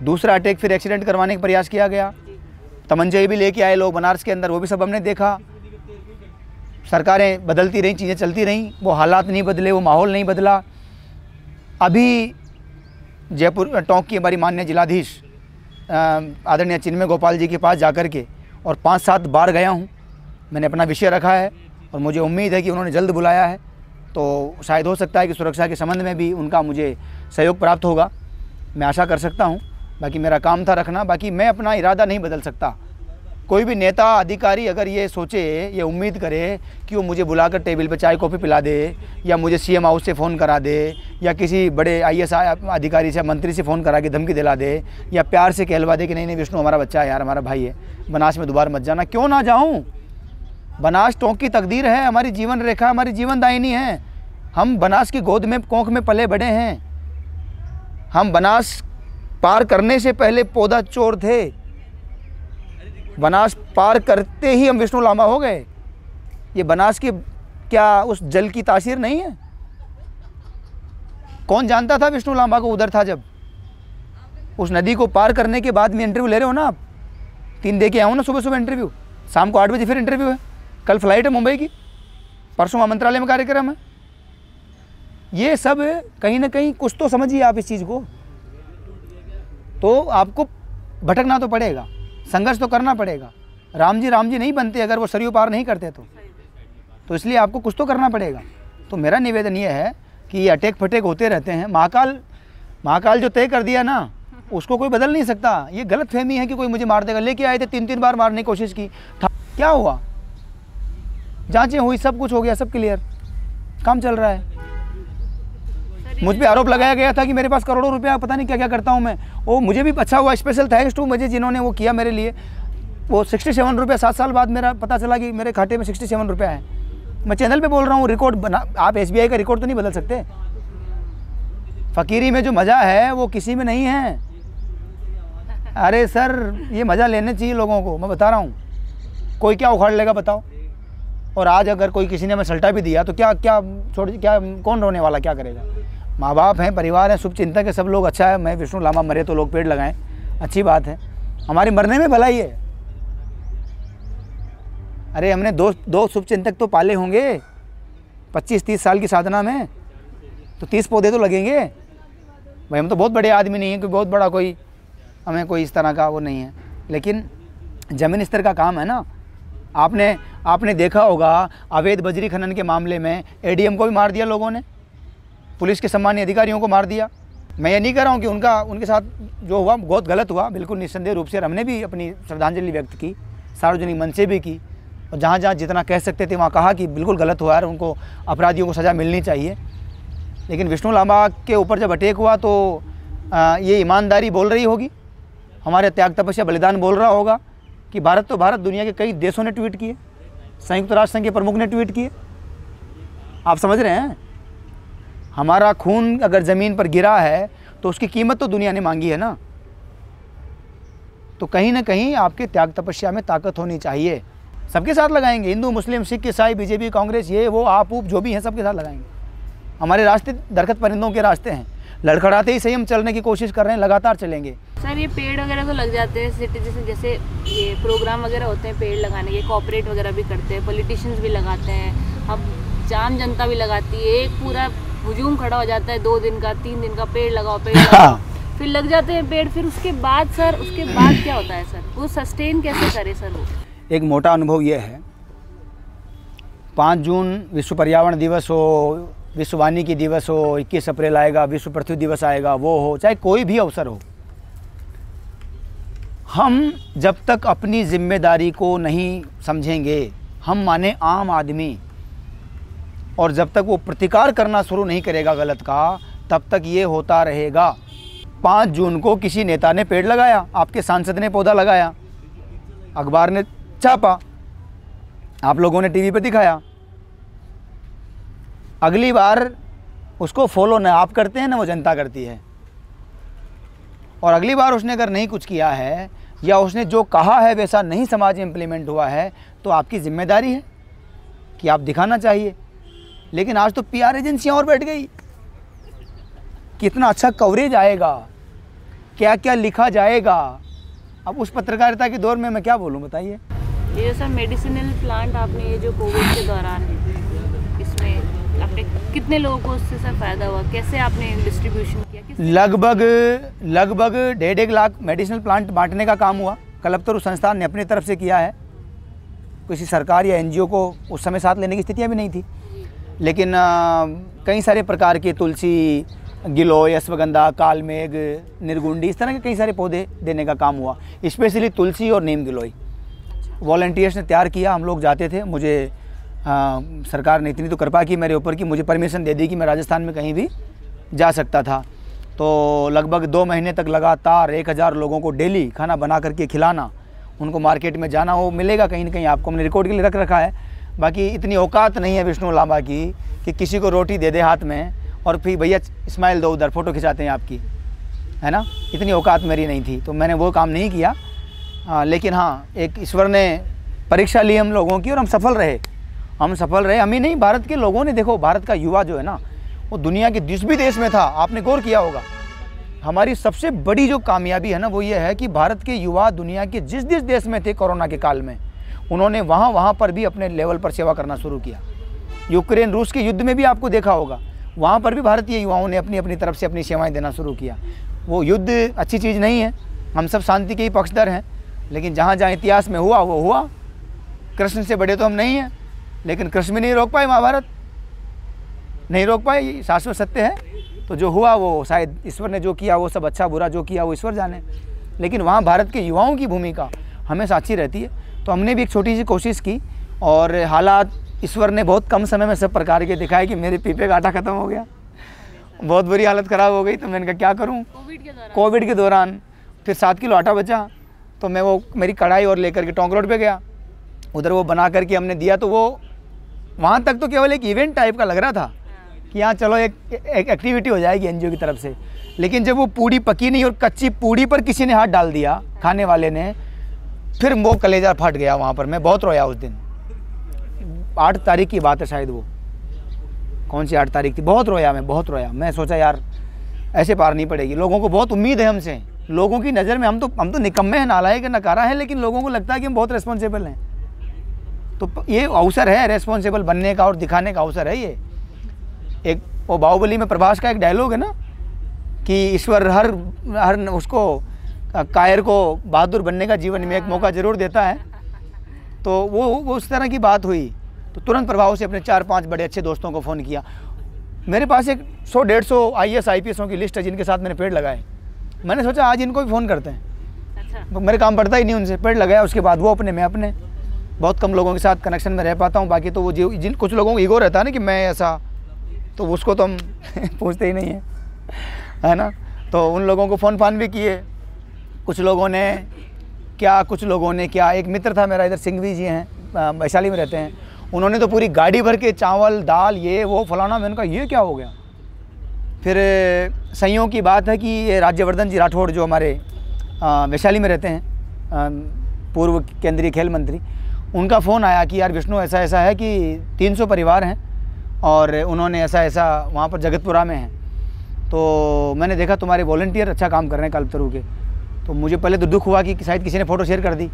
दूसरा अटैक फिर एक्सीडेंट करवाने का प्रयास किया गया। तमंचे भी लेके आए लोग बनारस के अंदर, वो भी सब हमने देखा। सरकारें बदलती रहीं, चीज़ें चलती रहीं, वो हालात नहीं बदले, वो माहौल नहीं बदला। अभी जयपुर टोंक की हमारी माननीय जिलाधीश आदरणीय चिन्मय गोपाल जी के पास जाकर के और 5-7 बार गया हूँ। मैंने अपना विषय रखा है और मुझे उम्मीद है कि उन्होंने जल्द बुलाया है, तो शायद हो सकता है कि सुरक्षा के संबंध में भी उनका मुझे सहयोग प्राप्त होगा। मैं आशा कर सकता हूँ। बाकी मेरा काम था रखना, बाकी मैं अपना इरादा नहीं बदल सकता। कोई भी नेता अधिकारी अगर ये सोचे, ये उम्मीद करे कि वो मुझे बुलाकर टेबल पे चाय कॉफ़ी पिला दे, या मुझे सीएम हाउस से फ़ोन करा दे, या किसी बड़े आईएएस अधिकारी से, मंत्री से फ़ोन करा के धमकी दिला दे, या प्यार से कहलवा दे कि नहीं विष्णु हमारा बच्चा है यार, हमारा भाई है, बनास में दोबारा मत जाना। क्यों ना जाऊँ? बनास टोंक की तकदीर है, हमारी जीवन रेखा, हमारी जीवन दायिनी है। हम बनास की गोद में, कोंख में पले बड़े हैं। हम बनास पार करने से पहले पौधा चोर थे। बनास पार करते ही हम विष्णु लांबा हो गए। ये बनास की क्या उस जल की तासीर नहीं है? कौन जानता था विष्णु लांबा को उधर था जब? उस नदी को पार करने के बाद में इंटरव्यू ले रहे हो ना आप? 3 दे के आऊँ ना सुबह सुबह इंटरव्यू, शाम को 8 बजे फिर इंटरव्यू है, कल फ्लाइट है मुंबई की। परसों वहाँ मंत्रालय में कार्यक्रम है। ये सब कहीं ना कहीं कुछ तो समझिए आप इस चीज़ को। तो आपको भटकना तो पड़ेगा, संघर्ष तो करना पड़ेगा। राम जी नहीं बनते अगर वो सरयू पार नहीं करते तो इसलिए आपको कुछ तो करना पड़ेगा। तो मेरा निवेदन ये है कि ये अटैक फटेक होते रहते हैं। महाकाल जो तय कर दिया ना, उसको कोई बदल नहीं सकता। ये गलत फहमी है कि कोई मुझे मार देगा। लेके आए थे 3 बार मारने की कोशिश की, क्या हुआ? जांचें हुई, सब कुछ हो गया, सब क्लियर, काम चल रहा है। मुझ पे आरोप लगाया गया था कि मेरे पास करोड़ों रुपया, पता नहीं क्या क्या करता हूँ मैं। वो मुझे भी अच्छा हुआ, स्पेशल थैंक्स टू मुझे जिन्होंने वो किया मेरे लिए। वो 67 रुपये 7 साल बाद मेरा पता चला कि मेरे खाते में 67 रुपया है। मैं चैनल पे बोल रहा हूँ, रिकॉर्ड बना। आप SBI का रिकॉर्ड तो नहीं बदल सकते। फ़कीरी में जो मज़ा है वो किसी में नहीं है। अरे सर, ये मज़ा लेने चाहिए लोगों को, मैं बता रहा हूँ। कोई क्या उखाड़ लेगा बताओ? और आज अगर कोई किसी ने मैं सल्टा भी दिया तो क्या कौन रोने वाला, क्या करेगा? माँ बाप हैं, परिवार है, शुभचिंतक है, सब लोग। अच्छा है, मैं विष्णु लामा मरे तो लोग पेड़ लगाएं, अच्छी बात है। हमारे मरने में भलाई है। अरे हमने दो शुभचिंतक तो पाले होंगे 25-30 साल की साधना में, तो 30 पौधे तो लगेंगे भाई। हम तो बहुत बड़े आदमी नहीं हैं, कोई बहुत बड़ा कोई हमें कोई इस तरह का वो नहीं है, लेकिन ज़मीन स्तर का काम है ना। आपने देखा होगा अवैध बजरी खनन के मामले में ADM को भी मार दिया लोगों ने, पुलिस के सम्मानीय अधिकारियों को मार दिया। मैं ये नहीं कह रहा हूँ कि उनके साथ जो हुआ बहुत गलत हुआ, बिल्कुल निस्संदेह रूप से। और हमने भी अपनी श्रद्धांजलि व्यक्त की, सार्वजनिक मंच से भी की, और जहाँ जहाँ जितना कह सकते थे वहाँ कहा कि बिल्कुल गलत हुआ है, उनको अपराधियों को सज़ा मिलनी चाहिए। लेकिन विष्णु लांबा के ऊपर जब अटैक हुआ तो ये ईमानदारी बोल रही होगी, हमारे त्याग तपस्या बलिदान बोल रहा होगा कि भारत तो भारत, दुनिया के कई देशों ने ट्वीट किए, संयुक्त राष्ट्र संघ के प्रमुख ने ट्वीट किए। आप समझ रहे हैं? हमारा खून अगर ज़मीन पर गिरा है तो उसकी कीमत तो दुनिया ने मांगी है ना। तो कहीं ना कहीं आपके त्याग तपस्या में ताकत होनी चाहिए। सबके साथ लगाएंगे, हिंदू, मुस्लिम, सिख, ईसाई, BJP, कांग्रेस, ये वो आप जो भी हैं, सबके साथ लगाएंगे। हमारे रास्ते दरख्त परिंदों के रास्ते हैं, लड़खड़ाते ही सही हम चलने की कोशिश कर रहे हैं, लगातार चलेंगे। सर, ये पेड़ वगैरह तो लग जाते हैं सिटीजन, जैसे ये प्रोग्राम वगैरह होते हैं पेड़ लगाने के, कॉर्पोरेट वगैरह भी करते हैं, पॉलिटिशियंस भी लगाते हैं, अब आम जनता भी लगाती है। एक पूरा हुजूम खड़ा हो जाता है 2 दिन का, 3 दिन का, पेड़ लगाओ पेड़ लगाओ। फिर लग जाते हैं पेड़, फिर उसके बाद क्या होता है सर? वो सस्टेन कैसे करे सर? वो एक मोटा अनुभव ये है, 5 जून विश्व पर्यावरण दिवस हो, विश्व वानिकी दिवस हो, 21 अप्रैल आएगा, विश्व पृथ्वी दिवस आएगा, वो हो, चाहे कोई भी अवसर हो, हम जब तक अपनी जिम्मेदारी को नहीं समझेंगे, हम माने आम आदमी, और जब तक वो प्रतिकार करना शुरू नहीं करेगा गलत का, तब तक ये होता रहेगा। 5 जून को किसी नेता ने पेड़ लगाया, आपके सांसद ने पौधा लगाया, अखबार ने छापा, आप लोगों ने टीवी पर दिखाया। अगली बार उसको फॉलो न आप करते हैं, न वो जनता करती है। और अगली बार उसने अगर नहीं कुछ किया है, या उसने जो कहा है वैसा नहीं समाज में इम्प्लीमेंट हुआ है, तो आपकी जिम्मेदारी है कि आप दिखाना चाहिए। लेकिन आज तो PR एजेंसियां और बैठ गई, कितना अच्छा कवरेज आएगा, क्या क्या लिखा जाएगा। अब उस पत्रकारिता के दौर में मैं क्या बोलूं, बताइए। ये जो सर मेडिसिनल प्लांट आपने, ये जो कोविड के दौरान इसमें आपने कितने लोगों को उससे सर फ़ायदा हुआ? कैसे आपने डिस्ट्रीब्यूशन किया? लगभग 1.5 लाख मेडिसिनल प्लांट बांटने का काम हुआ। कल्पतरु संस्थान ने अपनी तरफ से किया है, किसी सरकार या NGO को उस समय साथ लेने की स्थितियाँ भी नहीं थी। लेकिन कई सारे प्रकार के तुलसी, गिलोय, अश्वगंधा, कालमेघ, निर्गुंडी, इस तरह के कई सारे पौधे देने का काम हुआ। स्पेशली तुलसी और नीम गिलोय वॉलंटियर्स ने तैयार किया, हम लोग जाते थे। मुझे सरकार ने इतनी तो कृपा की मेरे ऊपर कि मुझे परमिशन दे दी कि मैं राजस्थान में कहीं भी जा सकता था। तो लगभग 2 महीने तक लगातार 1000 लोगों को डेली खाना बना करके खिलाना, उनको मार्केट में जाना, वो मिलेगा कहीं ना कहीं आपको, हमने रिकॉर्ड के लिए रख रखा है। बाकी इतनी औकात नहीं है विष्णु लांबा की कि किसी को रोटी दे दे हाथ में और फिर भैया स्माइल दो, उधर फ़ोटो खिंचाते हैं आपकी, है ना। इतनी औकात मेरी नहीं थी, तो मैंने वो काम नहीं किया। लेकिन हाँ, एक ईश्वर ने परीक्षा ली हम लोगों की और हम सफल रहे। हम ही नहीं, भारत के लोगों ने। देखो, भारत का युवा जो है ना, वो दुनिया के जिस भी देश में था, आपने गौर किया होगा, हमारी सबसे बड़ी जो कामयाबी है ना, वो ये है कि भारत के युवा दुनिया के जिस देश में थे कोरोना के काल में, उन्होंने वहाँ पर भी अपने लेवल पर सेवा करना शुरू किया। यूक्रेन रूस के युद्ध में भी आपको देखा होगा, वहाँ पर भी भारतीय युवाओं ने अपनी अपनी तरफ से अपनी सेवाएं देना शुरू किया। वो युद्ध अच्छी चीज़ नहीं है, हम सब शांति के ही पक्षधर हैं, लेकिन जहाँ जहाँ इतिहास में हुआ वो हुआ। कृष्ण से बड़े तो हम नहीं हैं, लेकिन कृष्ण भी नहीं रोक पाए, महाभारत नहीं रोक पाए, ये शाश्वत सत्य है। तो जो हुआ वो शायद ईश्वर ने जो किया वो सब अच्छा बुरा जो किया वो ईश्वर जाने, लेकिन वहाँ भारत के युवाओं की भूमिका हमेशा अच्छी रहती है। तो हमने भी एक छोटी सी कोशिश की और हालात ईश्वर ने बहुत कम समय में सब प्रकार के दिखाए कि मेरे पीपे का आटा ख़त्म हो गया, बहुत बुरी हालत ख़राब हो गई। तो मैंने कहा क्या करूँ, कोविड के दौरान फिर 7 किलो आटा बचा, तो मैं वो मेरी कढ़ाई और लेकर के टोंक रोड पे गया, उधर वो बना करके हमने दिया। तो वो वहाँ तक तो केवल एक इवेंट टाइप का लग रहा था कि यहाँ चलो एक एक्टिविटी हो जाएगी एनजीओ की तरफ से, लेकिन जब वो पूड़ी पकी नहीं और कच्ची पूड़ी पर किसी ने हाथ डाल दिया खाने वाले ने, फिर वो कलेजा फट गया वहाँ पर। मैं बहुत रोया उस दिन, 8 तारीख की बात है शायद, वो कौन सी 8 तारीख थी, बहुत रोया मैं, बहुत रोया। मैं सोचा यार ऐसे पार नहीं पड़ेगी, लोगों को बहुत उम्मीद है हमसे, लोगों की नज़र में हम तो निकम्मे हैं, नालायक हैं, नकारा है, लेकिन लोगों को लगता है कि हम बहुत रिस्पॉन्सिबल हैं। तो ये अवसर है रिस्पॉन्सिबल बनने का और दिखाने का अवसर है ये। एक वो बाहुबली में प्रभास का एक डायलॉग है ना कि ईश्वर हर उसको कायर को बहादुर बनने का जीवन में एक मौका ज़रूर देता है। तो वो उस तरह की बात हुई, तो तुरंत प्रभाव से अपने 4-5 बड़े अच्छे दोस्तों को फ़ोन किया। मेरे पास एक 100-150 IAS IPSों की लिस्ट है जिनके साथ मैंने पेड़ लगाए। मैंने सोचा आज इनको भी फ़ोन करते हैं, अच्छा। मेरे काम पड़ता ही नहीं उनसे, पेड़ लगाया। उसके बाद वो अपने मैं अपने, बहुत कम लोगों के साथ कनेक्शन में रह पाता हूँ। बाकी तो वो जिन कुछ लोगों को ईगो रहता है ना कि मैं ऐसा, तो उसको तो हम पूछते ही नहीं है ना। तो उन लोगों को फ़ोन फान भी किए, कुछ लोगों ने क्या। एक मित्र था मेरा, इधर सिंघवी जी हैं, वैशाली में रहते हैं, उन्होंने तो पूरी गाड़ी भर के चावल दाल ये वो फलाना। मैंने कहा ये क्या हो गया। फिर संयोग की बात है कि ये राज्यवर्धन जी राठौड़ जो हमारे वैशाली में रहते हैं, पूर्व केंद्रीय खेल मंत्री, उनका फ़ोन आया कि यार विष्णु ऐसा ऐसा है कि 300 परिवार हैं और उन्होंने ऐसा ऐसा वहाँ पर जगतपुरा में है। तो मैंने देखा तुम्हारे वॉलंटियर अच्छा काम कर रहे हैं कल्पतरू के। तो मुझे पहले तो दुख हुआ कि शायद किसी ने फ़ोटो शेयर कर दी।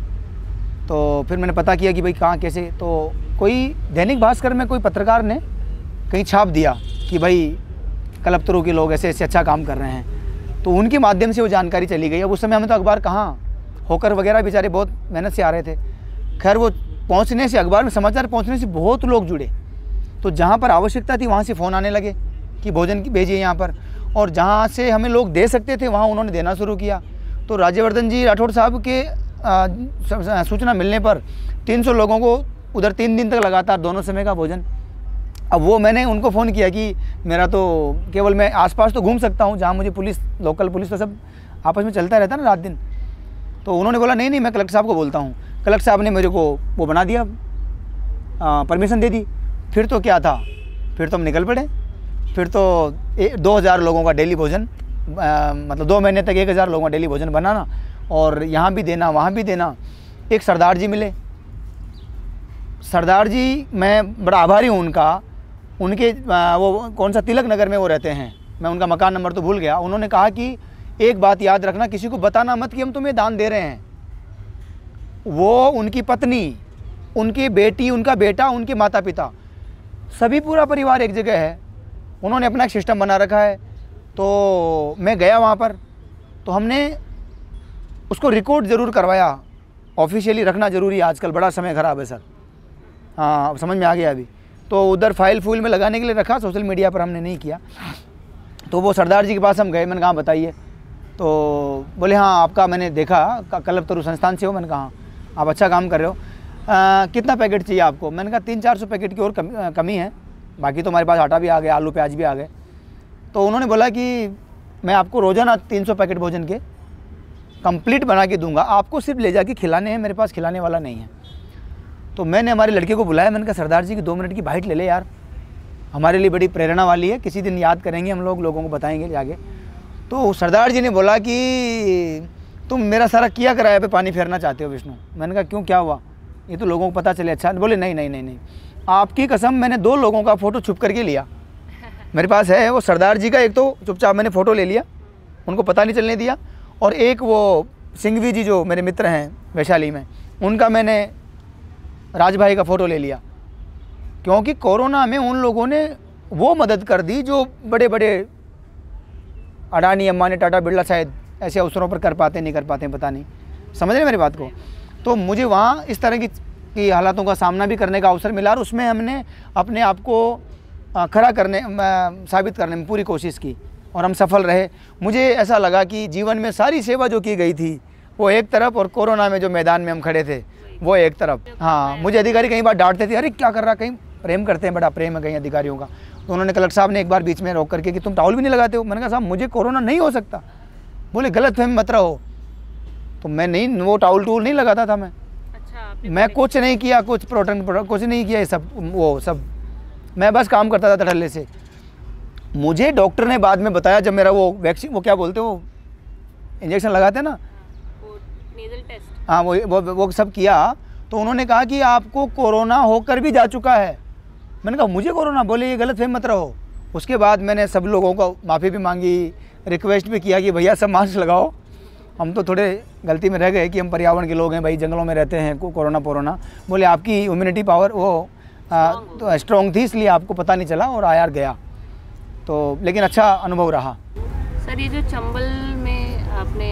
तो फिर मैंने पता किया कि भाई कहाँ कैसे, तो कोई दैनिक भास्कर में कोई पत्रकार ने कहीं छाप दिया कि भाई कल्पतरू के लोग ऐसे ऐसे अच्छा काम कर रहे हैं। तो उनके माध्यम से वो जानकारी चली गई। अब उस समय हमें तो अखबार कहाँ, होकर वगैरह बेचारे बहुत मेहनत से आ रहे थे। खैर वो पहुँचने से, अखबार में समाचार पहुँचने से बहुत लोग जुड़े। तो जहाँ पर आवश्यकता थी वहाँ से फ़ोन आने लगे कि भोजन की भेजिए यहाँ पर, और जहाँ से हमें लोग दे सकते थे वहाँ उन्होंने देना शुरू किया। तो राज्यवर्धन जी राठौड़ साहब के सूचना मिलने पर 300 लोगों को उधर 3 दिन तक लगातार दोनों समय का भोजन। अब वो मैंने उनको फ़ोन किया कि मेरा तो केवल मैं आसपास तो घूम सकता हूँ, जहाँ मुझे पुलिस, लोकल पुलिस तो सब आपस में चलता रहता है ना रात दिन। तो उन्होंने बोला नहीं मैं कलेक्टर साहब को बोलता हूँ। कलेक्टर साहब ने मेरे को वो बना दिया, परमिशन दे दी। फिर तो क्या था, फिर तो हम निकल पड़े। फिर तो 2000 लोगों का डेली भोजन, मतलब 2 महीने तक 1000 लोगों का डेली भोजन बनाना, और यहाँ भी देना वहाँ भी देना। एक सरदार जी मिले, सरदार जी मैं बड़ा आभारी हूँ उनका। उनके वो कौन सा तिलक नगर में वो रहते हैं, मैं उनका मकान नंबर तो भूल गया। उन्होंने कहा कि एक बात याद रखना, किसी को बताना मत कि हम तुम्हें दान दे रहे हैं। वो, उनकी पत्नी, उनकी बेटी, उनका बेटा, उनके माता पिता, सभी पूरा परिवार एक जगह है। उन्होंने अपना एक सिस्टम बना रखा है। तो मैं गया वहाँ पर, तो हमने उसको रिकॉर्ड ज़रूर करवाया। ऑफिशियली रखना ज़रूरी है आजकल, बड़ा समय ख़राब है सर। हाँ समझ में आ गया अभी। तो उधर फाइल फूल में लगाने के लिए रखा, सोशल मीडिया पर हमने नहीं किया। तो वो सरदार जी के पास हम गए, मैंने कहा बताइए। तो बोले हाँ आपका मैंने देखा कल्पतरू संस्थान से हो। मैंने कहा आप अच्छा काम कर रहे हो, कितना पैकेट चाहिए आपको। मैंने कहा 300-400 पैकेट की और कमी है, बाकी तो हमारे पास आटा भी आ गया, आलू प्याज भी आ गए। तो उन्होंने बोला कि मैं आपको रोज़ाना 300 पैकेट भोजन के कंप्लीट बना के दूंगा, आपको सिर्फ ले जाके खिलाने हैं, मेरे पास खिलाने वाला नहीं है। तो मैंने हमारे लड़के को बुलाया, मैंने कहा सरदार जी की 2 मिनट की बाइट ले ले यार, हमारे लिए बड़ी प्रेरणा वाली है, किसी दिन याद करेंगे हम लोगों को बताएंगे आगे। तो सरदार जी ने बोला कि तुम मेरा सारा किया कराया पे पानी फेरना चाहते हो विष्णु। मैंने कहा क्यों, क्या हुआ, ये तो लोगों को पता चले। अच्छा, बोले नहीं, आपकी कसम मैंने 2 लोगों का फ़ोटो छुप करके लिया, मेरे पास है वो सरदार जी का। एक तो चुपचाप मैंने फ़ोटो ले लिया, उनको पता नहीं चलने दिया, और एक वो सिंघवी जी जो मेरे मित्र हैं वैशाली में, उनका मैंने राज भाई का फ़ोटो ले लिया, क्योंकि कोरोना में उन लोगों ने वो मदद कर दी जो बड़े बड़े अडानी, अंबानी, टाटा, बिरला शायद ऐसे अवसरों पर कर पाते नहीं कर पाते, पता नहीं, समझ रहे मेरी बात को। तो मुझे वहाँ इस तरह की हालातों का सामना भी करने का अवसर मिला और उसमें हमने अपने आप को खड़ा करने, साबित करने में पूरी कोशिश की और हम सफल रहे। मुझे ऐसा लगा कि जीवन में सारी सेवा जो की गई थी वो एक तरफ और कोरोना में जो मैदान में हम खड़े थे वो एक तरफ। हाँ, मुझे अधिकारी कई बार डांटते थे, अरे क्या कर रहा, कहीं प्रेम करते हैं, बड़ा प्रेम है कहीं अधिकारियों का। तो उन्होंने, कलेक्टर साहब ने एक बार बीच में रोक करके कि तुम टाउल भी नहीं लगाते हो। मैंने कहा साहब मुझे कोरोना नहीं हो सकता। बोले गलतफहमी मत रहो। तो मैं नहीं, वो टाउल टूल नहीं लगाता था मैं। अच्छा, मैं कुछ नहीं किया, कुछ प्रोटेक्ट कुछ नहीं किया, ये सब वो सब मैं बस काम करता था धड़ल्ले से। मुझे डॉक्टर ने बाद में बताया, जब मेरा वो वैक्सीन, वो क्या बोलते हैं, वो इंजेक्शन लगाते हैं ना, नेजल टेस्ट, हाँ, वो सब किया, तो उन्होंने कहा कि आपको कोरोना होकर भी जा चुका है। मैंने कहा मुझे कोरोना? बोले ये गलतफहमी मत रहो। उसके बाद मैंने सब लोगों को माफ़ी भी मांगी, रिक्वेस्ट भी किया कि भैया सब मास्क लगाओ। हम तो थोड़े गलती में रह गए कि हम पर्यावरण के लोग हैं भाई, जंगलों में रहते हैं, कोरोना पोरोना। बोले आपकी इम्यूनिटी पावर वो तो स्ट्रॉन्ग थी, इसलिए आपको पता नहीं चला और आया गया। तो लेकिन अच्छा अनुभव रहा। सर ये जो चंबल में आपने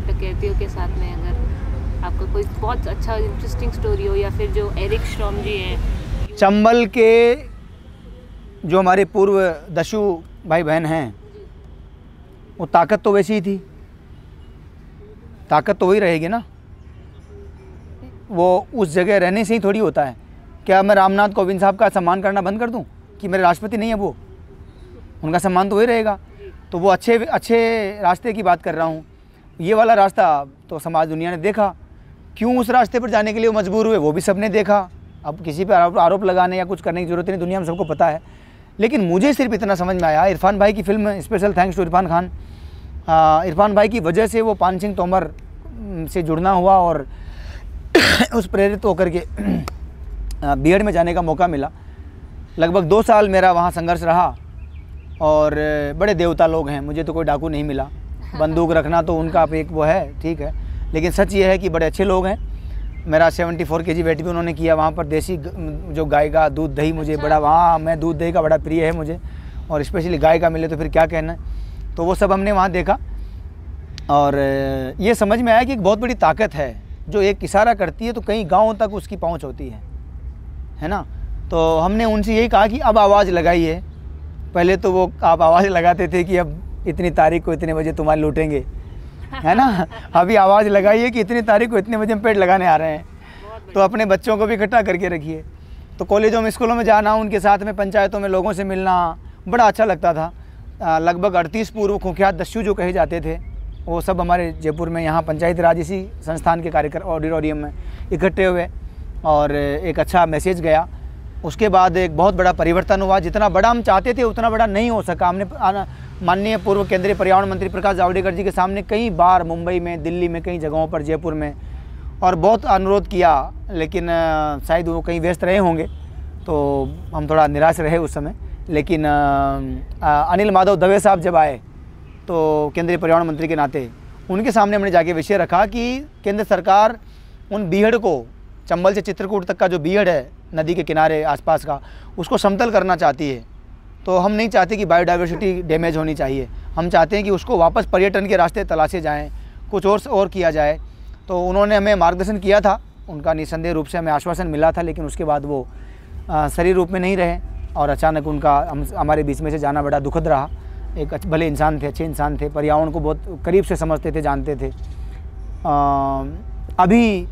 डकैतियों के साथ में, अगर आपका कोई बहुत अच्छा इंटरेस्टिंग स्टोरी हो, या फिर जो एरिक श्रॉम जी हैं, चंबल के जो हमारे पूर्व दस्यु भाई बहन हैं, वो ताकत तो वैसी ही थी, ताकत तो वही रहेगी ना। वो उस जगह रहने से ही थोड़ी होता है। क्या मैं रामनाथ कोविंद साहब का सम्मान करना बंद कर दूं कि मेरे राष्ट्रपति नहीं है वो? उनका सम्मान तो वही रहेगा। तो वो अच्छे रास्ते की बात कर रहा हूँ। ये वाला रास्ता तो समाज दुनिया ने देखा, क्यों उस रास्ते पर जाने के लिए वो मजबूर हुए वो भी सबने देखा। अब किसी पर आरोप लगाने या कुछ करने की ज़रूरत नहीं, दुनिया में सबको पता है। लेकिन मुझे सिर्फ इतना समझ में आया, इरफान भाई की फिल्म, special thanks to Irfan Khan, Irfan भाई की वजह से वो पान सिंह तोमर से जुड़ना हुआ और उस प्रेरित होकर के बीएड में जाने का मौका मिला। लगभग 2 साल मेरा वहाँ संघर्ष रहा और बड़े देवता लोग हैं, मुझे तो कोई डाकू नहीं मिला। बंदूक रखना तो उनका एक वो है, ठीक है, लेकिन सच ये है कि बड़े अच्छे लोग हैं। मेरा 74 kg वेट भी उन्होंने किया वहाँ पर। देसी जो गाय का दूध दही मुझे बड़ा, वहाँ मैं दूध दही का बड़ा प्रिय है मुझे, और स्पेशली गाय का मिले तो फिर क्या कहना। तो वो सब हमने वहाँ देखा और ये समझ में आया कि एक बहुत बड़ी ताकत है जो एक इशारा करती है तो कई गाँवों तक उसकी पहुँच होती है ना। तो हमने उनसे यही कहा कि अब आवाज़ लगाइए। पहले तो वो आप आवाज़ लगाते थे कि अब इतनी तारीख को इतने बजे तुम्हारे लूटेंगे, है ना। अभी आवाज़ लगाइए कि इतनी तारीख को इतने बजे हम पेड़ लगाने आ रहे हैं। तो अपने बच्चों को भी इकट्ठा करके रखिए। तो कॉलेजों में, स्कूलों में जाना, उनके साथ में पंचायतों में लोगों से मिलना बड़ा अच्छा लगता था। लगभग 38 पूर्व कुख्यात दस्यु जो कहे जाते थे वो सब हमारे जयपुर में यहाँ पंचायती राज इसी संस्थान के कार्यक्रम ऑडिटोरियम में इकट्ठे हुए और एक अच्छा मैसेज गया। उसके बाद एक बहुत बड़ा परिवर्तन हुआ। जितना बड़ा हम चाहते थे उतना बड़ा नहीं हो सका। हमने माननीय पूर्व केंद्रीय पर्यावरण मंत्री प्रकाश जावड़ेकर जी के सामने कई बार मुंबई में, दिल्ली में, कई जगहों पर, जयपुर में, और बहुत अनुरोध किया, लेकिन शायद वो कहीं व्यस्त रहे होंगे तो हम थोड़ा निराश रहे उस समय। लेकिन अनिल माधव दवे साहब जब आए तो केंद्रीय पर्यावरण मंत्री के नाते उनके सामने हमने जाके विषय रखा कि केंद्र सरकार उन बीहड़ को, चंबल से चित्रकूट तक का जो बीहड़ है नदी के किनारे आसपास का, उसको समतल करना चाहती है। तो हम नहीं चाहते कि बायोडाइवर्सिटी डैमेज होनी चाहिए। हम चाहते हैं कि उसको वापस पर्यटन के रास्ते तलाशे जाएँ, कुछ और किया जाए। तो उन्होंने हमें मार्गदर्शन किया था, उनका निसंदेह रूप से हमें आश्वासन मिला था। लेकिन उसके बाद वो शरीर रूप में नहीं रहे और अचानक उनका हमारे बीच में से जाना बड़ा दुखद रहा। एक भले इंसान थे, अच्छे इंसान थे, पर्यावरण को बहुत करीब से समझते थे, जानते थे। अभी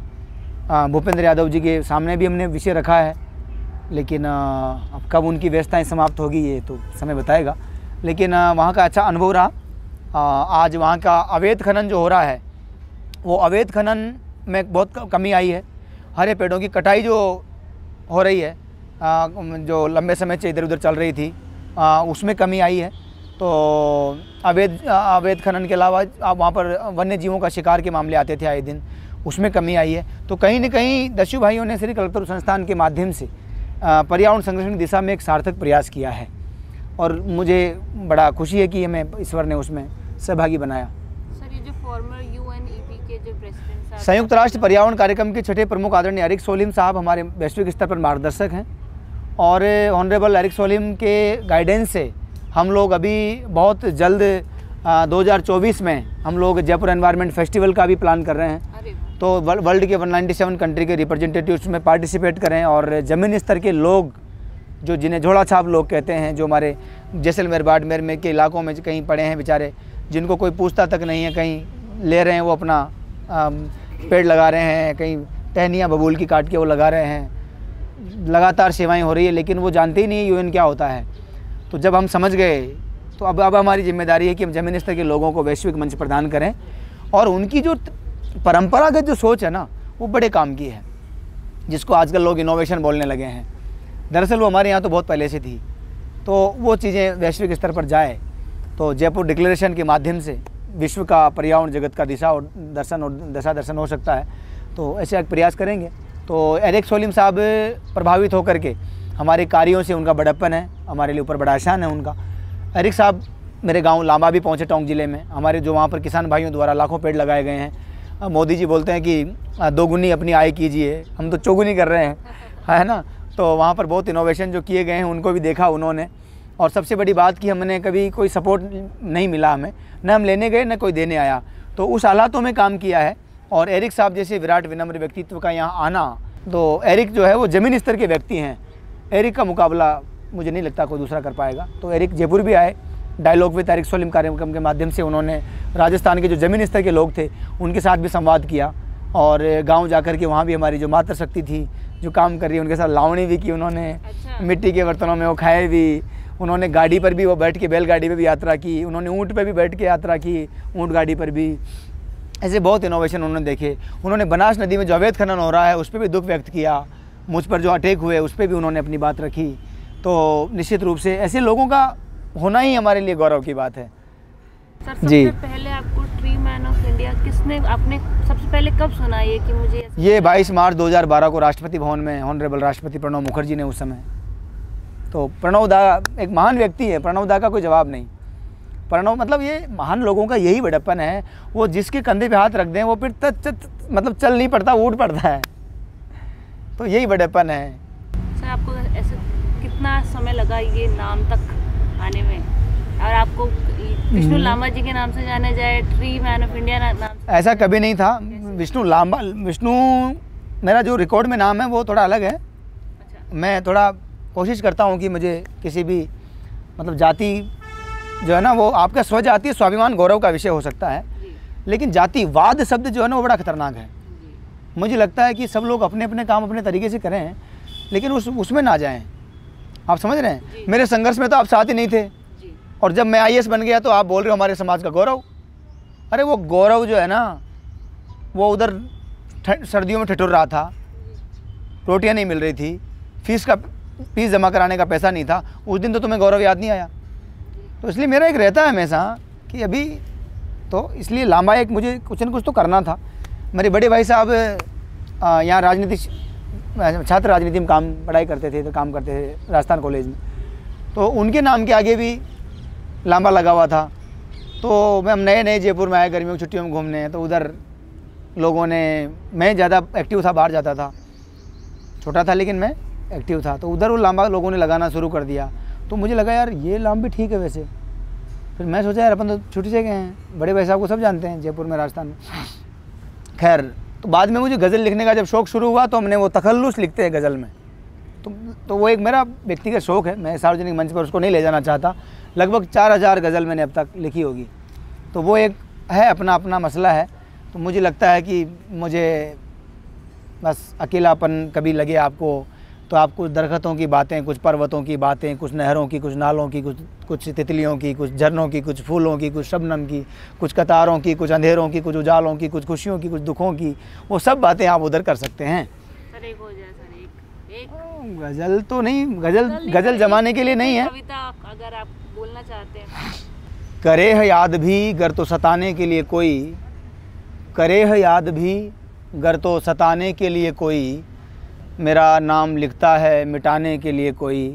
भूपेंद्र यादव जी के सामने भी हमने विषय रखा है, लेकिन अब कब उनकी व्यवस्थाएं समाप्त होगी ये तो समय बताएगा। लेकिन वहाँ का अच्छा अनुभव रहा। आज वहाँ का अवैध खनन जो हो रहा है, वो अवैध खनन में बहुत कमी आई है। हरे पेड़ों की कटाई जो हो रही है, जो लंबे समय से इधर उधर चल रही थी, उसमें कमी आई है। तो अवैध खनन के अलावा वहाँ पर वन्य जीवों का शिकार के मामले आते थे आए दिन, उसमें कमी आई है। तो कहीं न कहीं दस्यु भाइयों ने श्री कल्पतरु संस्थान के माध्यम से पर्यावरण संरक्षण की दिशा में एक सार्थक प्रयास किया है और मुझे बड़ा खुशी है कि हमें ईश्वर ने उसमें सहभागी बनाया। सर ये जो फॉर्मर UNEP के जो प्रेसिडेंट साहब, संयुक्त राष्ट्र पर्यावरण कार्यक्रम के छठे प्रमुख आदरणीय एरिक सोलिम साहब हमारे वैश्विक स्तर पर मार्गदर्शक हैं और ऑनरेबल एरिक सोलिम के गाइडेंस से हम लोग अभी बहुत जल्द 2024 में हम लोग जयपुर एनवायरनमेंट फेस्टिवल का भी प्लान कर रहे हैं। अरे तो वर्ल्ड के 197 कंट्री के रिप्रेजेंटेटिव्स में पार्टिसिपेट करें और ज़मीनी स्तर के लोग जो जिन्हें झोला छाप लोग कहते हैं, जो हमारे जैसलमेर बाड़मेर में के इलाकों में कहीं पड़े हैं बेचारे, जिनको कोई पूछता तक नहीं है, कहीं ले रहे हैं वो अपना पेड़ लगा रहे हैं, कहीं टहनियाँ बबूल की काट के वो लगा रहे हैं, लगातार सेवाएं हो रही है, लेकिन वो जानते ही नहीं यूएन क्या होता है। तो जब हम समझ गए तो अब हमारी जिम्मेदारी है कि हम ज़मीनी स्तर के लोगों को वैश्विक मंच प्रदान करें और उनकी जो परंपरागत जो सोच है ना वो बड़े काम की है, जिसको आजकल लोग इनोवेशन बोलने लगे हैं। दरअसल वो हमारे यहाँ तो बहुत पहले से थी, तो वो चीज़ें वैश्विक स्तर पर जाए तो जयपुर डिक्लेरेशन के माध्यम से विश्व का पर्यावरण जगत का दिशा और दशा दर्शन हो सकता है। तो ऐसे एक प्रयास करेंगे। तो एरिक सोलिम साहब प्रभावित होकर के हमारे कार्यों से, उनका बड़प्पन है हमारे लिए ऊपर बड़ा आसान है उनका। एरिक साहब मेरे गांव लांबा भी पहुंचे, टोंक ज़िले में, हमारे जो वहाँ पर किसान भाइयों द्वारा लाखों पेड़ लगाए गए हैं। मोदी जी बोलते हैं कि दोगुनी अपनी आय कीजिए, हम तो चौगुनी कर रहे हैं, है ना। तो वहाँ पर बहुत इनोवेशन जो किए गए हैं उनको भी देखा उन्होंने। और सबसे बड़ी बात कि हमने कभी कोई सपोर्ट नहीं मिला, हमें न हम लेने गए न कोई देने आया, तो उस हालातों में काम किया है। और एरिक साहब जैसे विराट विनम्र व्यक्तित्व का यहाँ आना, तो एरिक जो है वो ज़मीनी स्तर के व्यक्ति हैं, एरिक का मुकाबला मुझे नहीं लगता कोई दूसरा कर पाएगा। तो एरिक जयपुर भी आए, डायलॉग विद एरिक सोलिम कार्यक्रम के माध्यम से उन्होंने राजस्थान के जो ज़मीनी स्तर के लोग थे उनके साथ भी संवाद किया और गांव जाकर के वहाँ भी हमारी जो मातृशक्ति थी जो काम कर रही है उनके साथ लावणी भी की उन्होंने। अच्छा। मिट्टी के बर्तनों में वो खाए भी, उन्होंने गाड़ी पर भी वो बैठ के, बैलगाड़ी पर भी यात्रा की, उन्होंने ऊँट पर भी बैठ के यात्रा की, ऊँट गाड़ी पर भी। ऐसे बहुत इनोवेशन उन्होंने देखे। उन्होंने बनास नदी में जो अवैध खनन हो रहा है उस पर भी दुख व्यक्त किया, मुझ पर जो अटैक हुए उस पर भी उन्होंने अपनी बात रखी। तो निश्चित रूप से ऐसे लोगों का होना ही हमारे लिए गौरव की बात है। सर, सबसे पहले आपको ट्री मैन ऑफ इंडिया किसने, आपने सबसे पहले कब सुना ये कि मुझे ये 22 मार्च 2012 को राष्ट्रपति भवन में ऑनरेबल राष्ट्रपति प्रणब मुखर्जी ने उस समय, तो प्रणव दा एक महान व्यक्ति है, प्रणव दा का कोई जवाब नहीं। प्रणव मतलब ये महान लोगों का यही बड़प्पन है, वो जिसके कंधे पे हाथ रख दें वो फिर मतलब चल नहीं पड़ता, उठ पड़ता है, तो यही बड़प्पन है। सर, आपको ऐसे कितना समय लगा ये नाम तक आने में, और आपको विष्णु लांबा जी के नाम से जाने जाए, ट्री मैन ऑफ इंडिया नाम से? ऐसा कभी नहीं था। विष्णु लांबा, विष्णु मेरा जो रिकॉर्ड में नाम है वो थोड़ा अलग है। अच्छा। मैं थोड़ा कोशिश करता हूँ कि मुझे किसी भी मतलब जाति जो है ना, वो आपका स्वजातीय स्वाभिमान गौरव का विषय हो सकता है, लेकिन जातिवाद शब्द जो है ना वो बड़ा खतरनाक है। मुझे लगता है कि सब लोग अपने अपने काम अपने तरीके से करें, लेकिन उसमें ना जाएं। आप समझ रहे हैं, मेरे संघर्ष में तो आप साथ ही नहीं थे, और जब मैं आईएएस बन गया तो आप बोल रहे हो हमारे समाज का गौरव। अरे वो गौरव जो है ना, वो उधर सर्दियों में ठिठुर रहा था, रोटियां नहीं मिल रही थी, फीस जमा कराने का पैसा नहीं था, उस दिन तो तुम्हें गौरव याद नहीं आया। तो इसलिए मेरा एक रहता है हमेशा कि अभी तो इसलिए लांबा एक मुझे कुछ न कुछ तो करना था। मेरे बड़े भाई साहब यहाँ छात्र राजनीति में पढ़ाई करते थे, तो काम करते थे राजस्थान कॉलेज में, तो उनके नाम के आगे भी लांबा लगा हुआ था। तो हम नए जयपुर में आए गर्मियों की छुट्टियों में घूमने, तो उधर लोगों ने, मैं ज़्यादा एक्टिव था, बाहर जाता था, छोटा था लेकिन मैं एक्टिव था, तो उधर वो लांबा लोगों ने लगाना शुरू कर दिया। तो मुझे लगा यार ये लाम भी ठीक है वैसे। फिर मैं सोचा यार अपन तो छुट्टी से गए हैं, बड़े भाई साहब को सब जानते हैं जयपुर में, राजस्थान में। खैर, तो बाद में मुझे गज़ल लिखने का जब शौक़ शुरू हुआ तो हमने वो तखल्लुस लिखते हैं गज़ल में, तो वो एक मेरा व्यक्तिगत शौक़ है, मैं सार्वजनिक मंच पर उसको नहीं ले जाना चाहता। लगभग 4000 गज़ल मैंने अब तक लिखी होगी, तो वो एक है, अपना अपना मसला है। तो मुझे लगता है कि मुझे बस अकेलापन कभी लगे आपको, तो आप कुछ दरख्तों की बातें, कुछ पर्वतों की बातें, कुछ नहरों की, कुछ नालों की, कुछ तितलियों की, कुछ झरनों की, कुछ फूलों की, कुछ शबनम की, कुछ कतारों की, कुछ अंधेरों की, कुछ उजालों की, कुछ खुशियों की, कुछ दुखों की, वो सब बातें आप उधर कर सकते हैं। सर, एक हो जाए सर, एक गज़ल तो नहीं, गज़ल जमाने के लिए नहीं है। कविता अगर आप बोलना चाहते हैं। करे है याद भी गर तो सताने के लिए कोई, करे है याद भी गर तो सताने के लिए कोई, मेरा नाम लिखता है मिटाने के लिए कोई।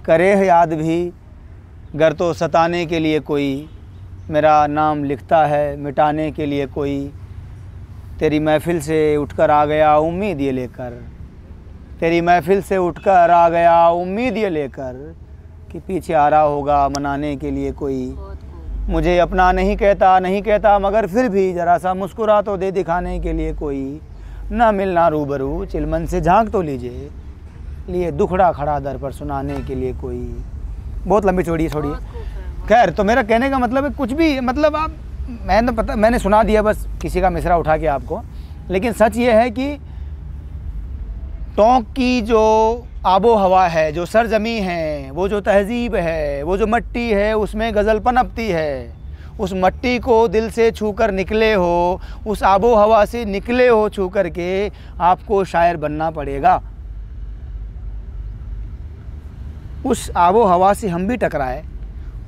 करे है याद भी गर तो सताने के लिए कोई, मेरा नाम लिखता है मिटाने के लिए कोई। तेरी महफिल से उठकर आ गया उम्मीद ये लेकर, तेरी महफिल से उठकर आ गया उम्मीद ये लेकर कि पीछे आ रहा होगा मनाने के लिए कोई। बहुत खूब। मुझे अपना नहीं कहता मगर फिर भी ज़रा सा मुस्कुरा तो दे दिखाने के लिए कोई। ना मिलना रूबरू चिलमन से झांक तो लीजिए, लिए दुखड़ा खड़ा दर पर सुनाने के लिए कोई। बहुत लंबी छोड़िए छोड़िए। बहुत खूब सर। खैर, तो मेरा कहने का मतलब है कुछ भी, मतलब आप, मैंने सुना दिया बस किसी का मिसरा उठा के आपको, लेकिन सच ये है कि टोंक की जो आबो हवा है, जो सरजमी है, वो जो तहजीब है, वो जो मट्टी है, उसमें गज़ल पनपती है। उस मट्टी को दिल से छू कर निकले हो, उस आबो हवा से निकले हो छू कर के, आपको शायर बनना पड़ेगा। उस आबो हवा से हम भी टकराए,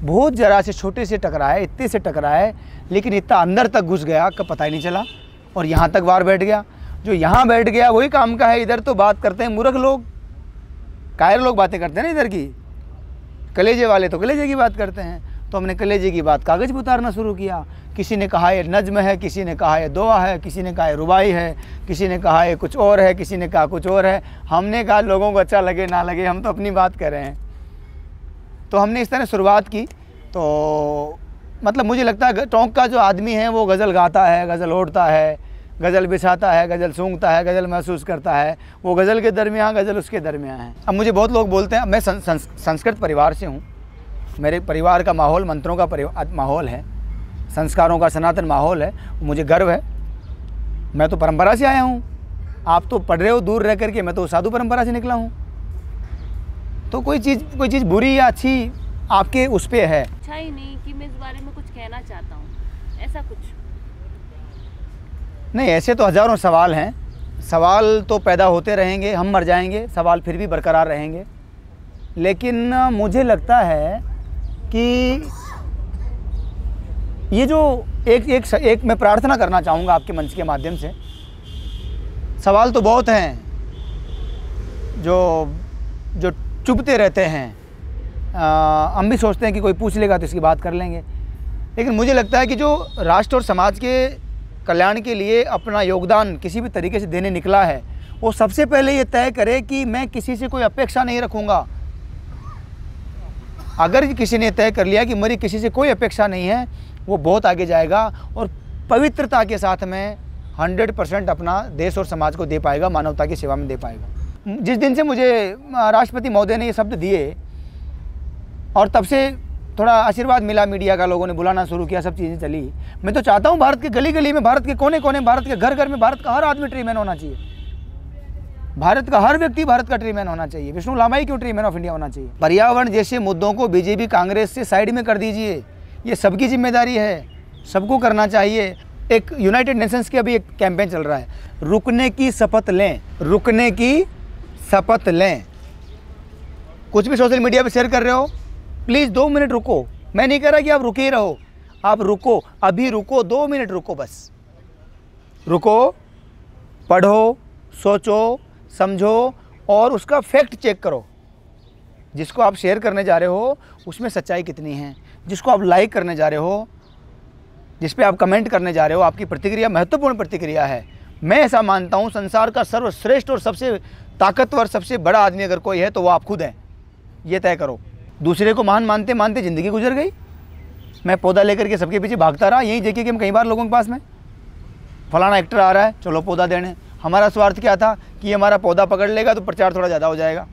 बहुत ज़रा से छोटे से टकराए, इतने से टकराए, लेकिन इतना अंदर तक घुस गया कि पता ही नहीं चला और यहाँ तक वार बैठ गया। जो यहाँ बैठ गया वही काम का है। इधर तो बात करते हैं मूर्ख लोग, कायर लोग बातें करते हैं ना इधर की, कलेजे वाले तो कलेजे की बात करते हैं। तो हमने कलेजे की बात कागज़ पर उतारना शुरू किया। किसी ने कहा ये नज़्म है, किसी ने कहा ये दुआ है, किसी ने कहा ये रुबाई है, किसी ने कहा ये कुछ और है, किसी ने कहा कुछ और है। हमने कहा लोगों को अच्छा लगे ना लगे, हम तो अपनी बात कर रहे हैं। तो हमने इस तरह शुरुआत की। तो मतलब मुझे लगता है टोंक का जो आदमी है वो गज़ल गाता है, गज़ल ओढ़ता है, गज़ल बिछाता है, गज़ल सूंघता है, गज़ल महसूस करता है। वो गज़ल के दरमियाँ, गज़ल उसके दरमियाँ है। अब मुझे बहुत लोग बोलते हैं, मैं संस्कृत परिवार से हूँ, मेरे परिवार का माहौल मंत्रों का माहौल है, संस्कारों का सनातन माहौल है, मुझे गर्व है। मैं तो परंपरा से आया हूँ, आप तो पढ़ रहे हो दूर रह करके, मैं तो साधु परंपरा से निकला हूँ। तो कोई चीज़ बुरी या अच्छी आपके उस पे है। अच्छा ही नहीं कि मैं इस बारे में कुछ कहना चाहता हूँ, ऐसा कुछ नहीं। ऐसे तो हज़ारों सवाल हैं, सवाल तो पैदा होते रहेंगे, हम मर जाएंगे, सवाल फिर भी बरकरार रहेंगे। लेकिन मुझे लगता है कि ये जो एक मैं प्रार्थना करना चाहूँगा आपके मंच के माध्यम से। सवाल तो बहुत हैं जो चुभते रहते हैं। हम भी सोचते हैं कि कोई पूछ लेगा तो इसकी बात कर लेंगे, लेकिन मुझे लगता है कि जो राष्ट्र और समाज के कल्याण के लिए अपना योगदान किसी भी तरीके से देने निकला है, वो सबसे पहले ये तय करे कि मैं किसी से कोई अपेक्षा नहीं रखूँगा। अगर किसी ने तय कर लिया कि मेरी किसी से कोई अपेक्षा नहीं है, वो बहुत आगे जाएगा और पवित्रता के साथ में 100% अपना देश और समाज को दे पाएगा, मानवता की सेवा में दे पाएगा। जिस दिन से मुझे राष्ट्रपति महोदय ने ये शब्द दिए और तब से थोड़ा आशीर्वाद मिला, मीडिया का, लोगों ने बुलाना शुरू किया, सब चीज़ें चली। मैं तो चाहता हूँ भारत के गली गली में, भारत के कोने कोने, भारत के घर घर में भारत का हर आदमी ट्रीमैन होना चाहिए। भारत का हर व्यक्ति भारत का ट्रीमैन होना चाहिए। विष्णु लांबाई क्यों ट्रीमैन ऑफ इंडिया होना चाहिए? पर्यावरण जैसे मुद्दों को बीजेपी कांग्रेस से साइड में कर दीजिए, ये सबकी जिम्मेदारी है, सबको करना चाहिए। एक यूनाइटेड नेशंस की अभी एक कैंपेन चल रहा है, रुकने की शपथ लें, रुकने की शपथ लें। कुछ भी सोशल मीडिया पे शेयर कर रहे हो, प्लीज़ 2 मिनट रुको। मैं नहीं कह रहा कि आप रुके ही रहो, आप रुको, अभी रुको, 2 मिनट रुको, बस रुको, पढ़ो, सोचो, समझो और उसका फैक्ट चेक करो। जिसको आप शेयर करने जा रहे हो उसमें सच्चाई कितनी है, जिसको आप लाइक करने जा रहे हो, जिस पे आप कमेंट करने जा रहे हो, आपकी प्रतिक्रिया महत्वपूर्ण प्रतिक्रिया है। मैं ऐसा मानता हूँ संसार का सर्वश्रेष्ठ और सबसे ताकतवर, सबसे बड़ा आदमी अगर कोई है तो वो आप खुद हैं, ये तय करो। दूसरे को महान मानते मानते ज़िंदगी गुजर गई। मैं पौधा लेकर के सबके पीछे भागता रहा, यही देखिए कि हम कई बार लोगों के पास में फलाना एक्टर आ रहा है, चलो पौधा देने। हमारा स्वार्थ क्या था कि ये हमारा पौधा पकड़ लेगा तो प्रचार थोड़ा ज़्यादा हो जाएगा।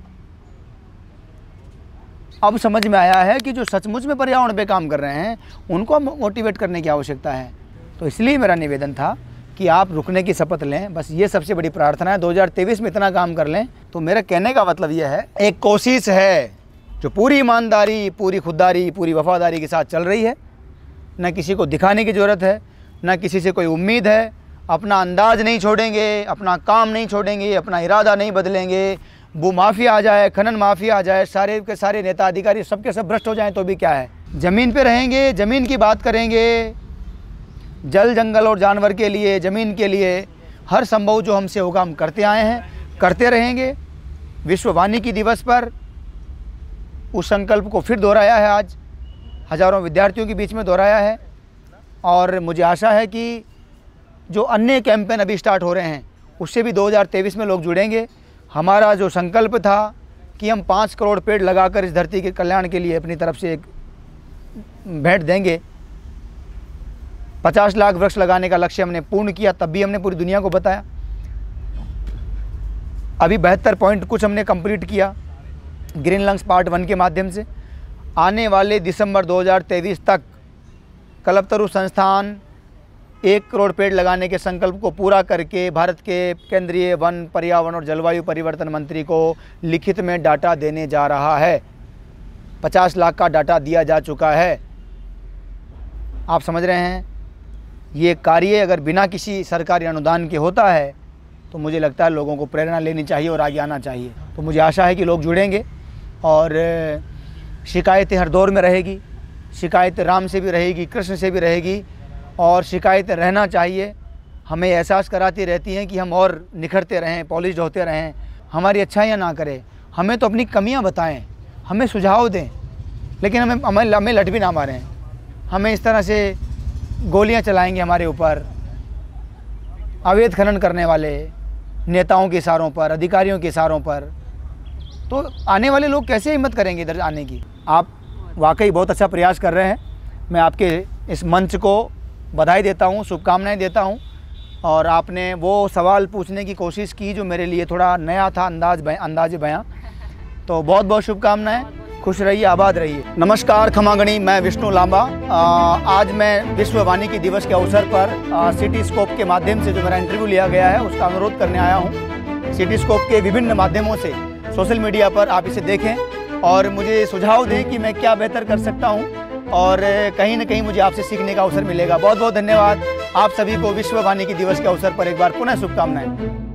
अब समझ में आया है कि जो सचमुच में पर्यावरण पे काम कर रहे हैं उनको मोटिवेट करने की आवश्यकता है। तो इसलिए मेरा निवेदन था कि आप रुकने की शपथ लें, बस ये सबसे बड़ी प्रार्थना है। 2023 में इतना काम कर लें। तो मेरा कहने का मतलब ये है, एक कोशिश है जो पूरी ईमानदारी, पूरी खुददारी, पूरी वफादारी के साथ चल रही है। न किसी को दिखाने की ज़रूरत है, न किसी से कोई उम्मीद है। अपना अंदाज नहीं छोड़ेंगे, अपना काम नहीं छोड़ेंगे, अपना इरादा नहीं बदलेंगे। वो माफिया आ जाए, खनन माफिया आ जाए, सारे के सारे नेता अधिकारी सबके सब भ्रष्ट हो जाएं तो भी क्या है, ज़मीन पे रहेंगे, ज़मीन की बात करेंगे। जल, जंगल और जानवर के लिए, ज़मीन के लिए हर संभव जो हमसे होगा हम करते आए हैं, करते रहेंगे। विश्व वानिकी दिवस पर उस संकल्प को फिर दोहराया है, आज हज़ारों विद्यार्थियों के बीच में दोहराया है। और मुझे आशा है कि जो अन्य कैंपेन अभी स्टार्ट हो रहे हैं उससे भी 2023 में लोग जुड़ेंगे। हमारा जो संकल्प था कि हम 5 करोड़ पेड़ लगाकर इस धरती के कल्याण के लिए अपनी तरफ से एक भेंट देंगे, 50 लाख वृक्ष लगाने का लक्ष्य हमने पूर्ण किया। तब भी हमने पूरी दुनिया को बताया। अभी 72 पॉइंट कुछ हमने कंप्लीट किया ग्रीन लंग्स पार्ट 1 के माध्यम से। आने वाले दिसंबर 2023 तक कल्पतरु संस्थान 1 करोड़ पेड़ लगाने के संकल्प को पूरा करके भारत के केंद्रीय वन, पर्यावरण और जलवायु परिवर्तन मंत्री को लिखित में डाटा देने जा रहा है। 50 लाख का डाटा दिया जा चुका है। आप समझ रहे हैं, ये कार्य अगर बिना किसी सरकारी अनुदान के होता है तो मुझे लगता है लोगों को प्रेरणा लेनी चाहिए और आगे आना चाहिए। तो मुझे आशा है कि लोग जुड़ेंगे और शिकायतें हर दौर में रहेगी। शिकायत राम से भी रहेगी, कृष्ण से भी रहेगी और शिकायतें रहना चाहिए। हमें एहसास कराती रहती हैं कि हम और निखरते रहें, पॉलिश्ड होते रहें, हमारी अच्छाइयाँ ना करें, हमें तो अपनी कमियाँ बताएं, हमें सुझाव दें, लेकिन हमें लट भी ना मारें। हमें इस तरह से गोलियां चलाएंगे हमारे ऊपर अवैध खनन करने वाले नेताओं के इशारों पर, अधिकारियों के इशारों पर, तो आने वाले लोग कैसे हिम्मत करेंगे इधर आने की। आप वाकई बहुत अच्छा प्रयास कर रहे हैं। मैं आपके इस मंच को बधाई देता हूं, शुभकामनाएं देता हूं। और आपने वो सवाल पूछने की कोशिश की जो मेरे लिए थोड़ा नया था, अंदाज़े बयां। तो बहुत बहुत शुभकामनाएं। खुश रहिए, आबाद रहिए। नमस्कार खमागणी, मैं विष्णु लांबा। आज मैं विश्व वानिकी दिवस के अवसर पर सिटी स्कोप के माध्यम से जो मेरा इंटरव्यू लिया गया है उसका अनुरोध करने आया हूँ। सिटी स्कोप के विभिन्न माध्यमों से सोशल मीडिया पर आप इसे देखें और मुझे सुझाव दें कि मैं क्या बेहतर कर सकता हूँ और कहीं न कहीं मुझे आपसे सीखने का अवसर मिलेगा। बहुत बहुत धन्यवाद। आप सभी को विश्व वानिकी दिवस के अवसर पर एक बार पुनः शुभकामनाएं।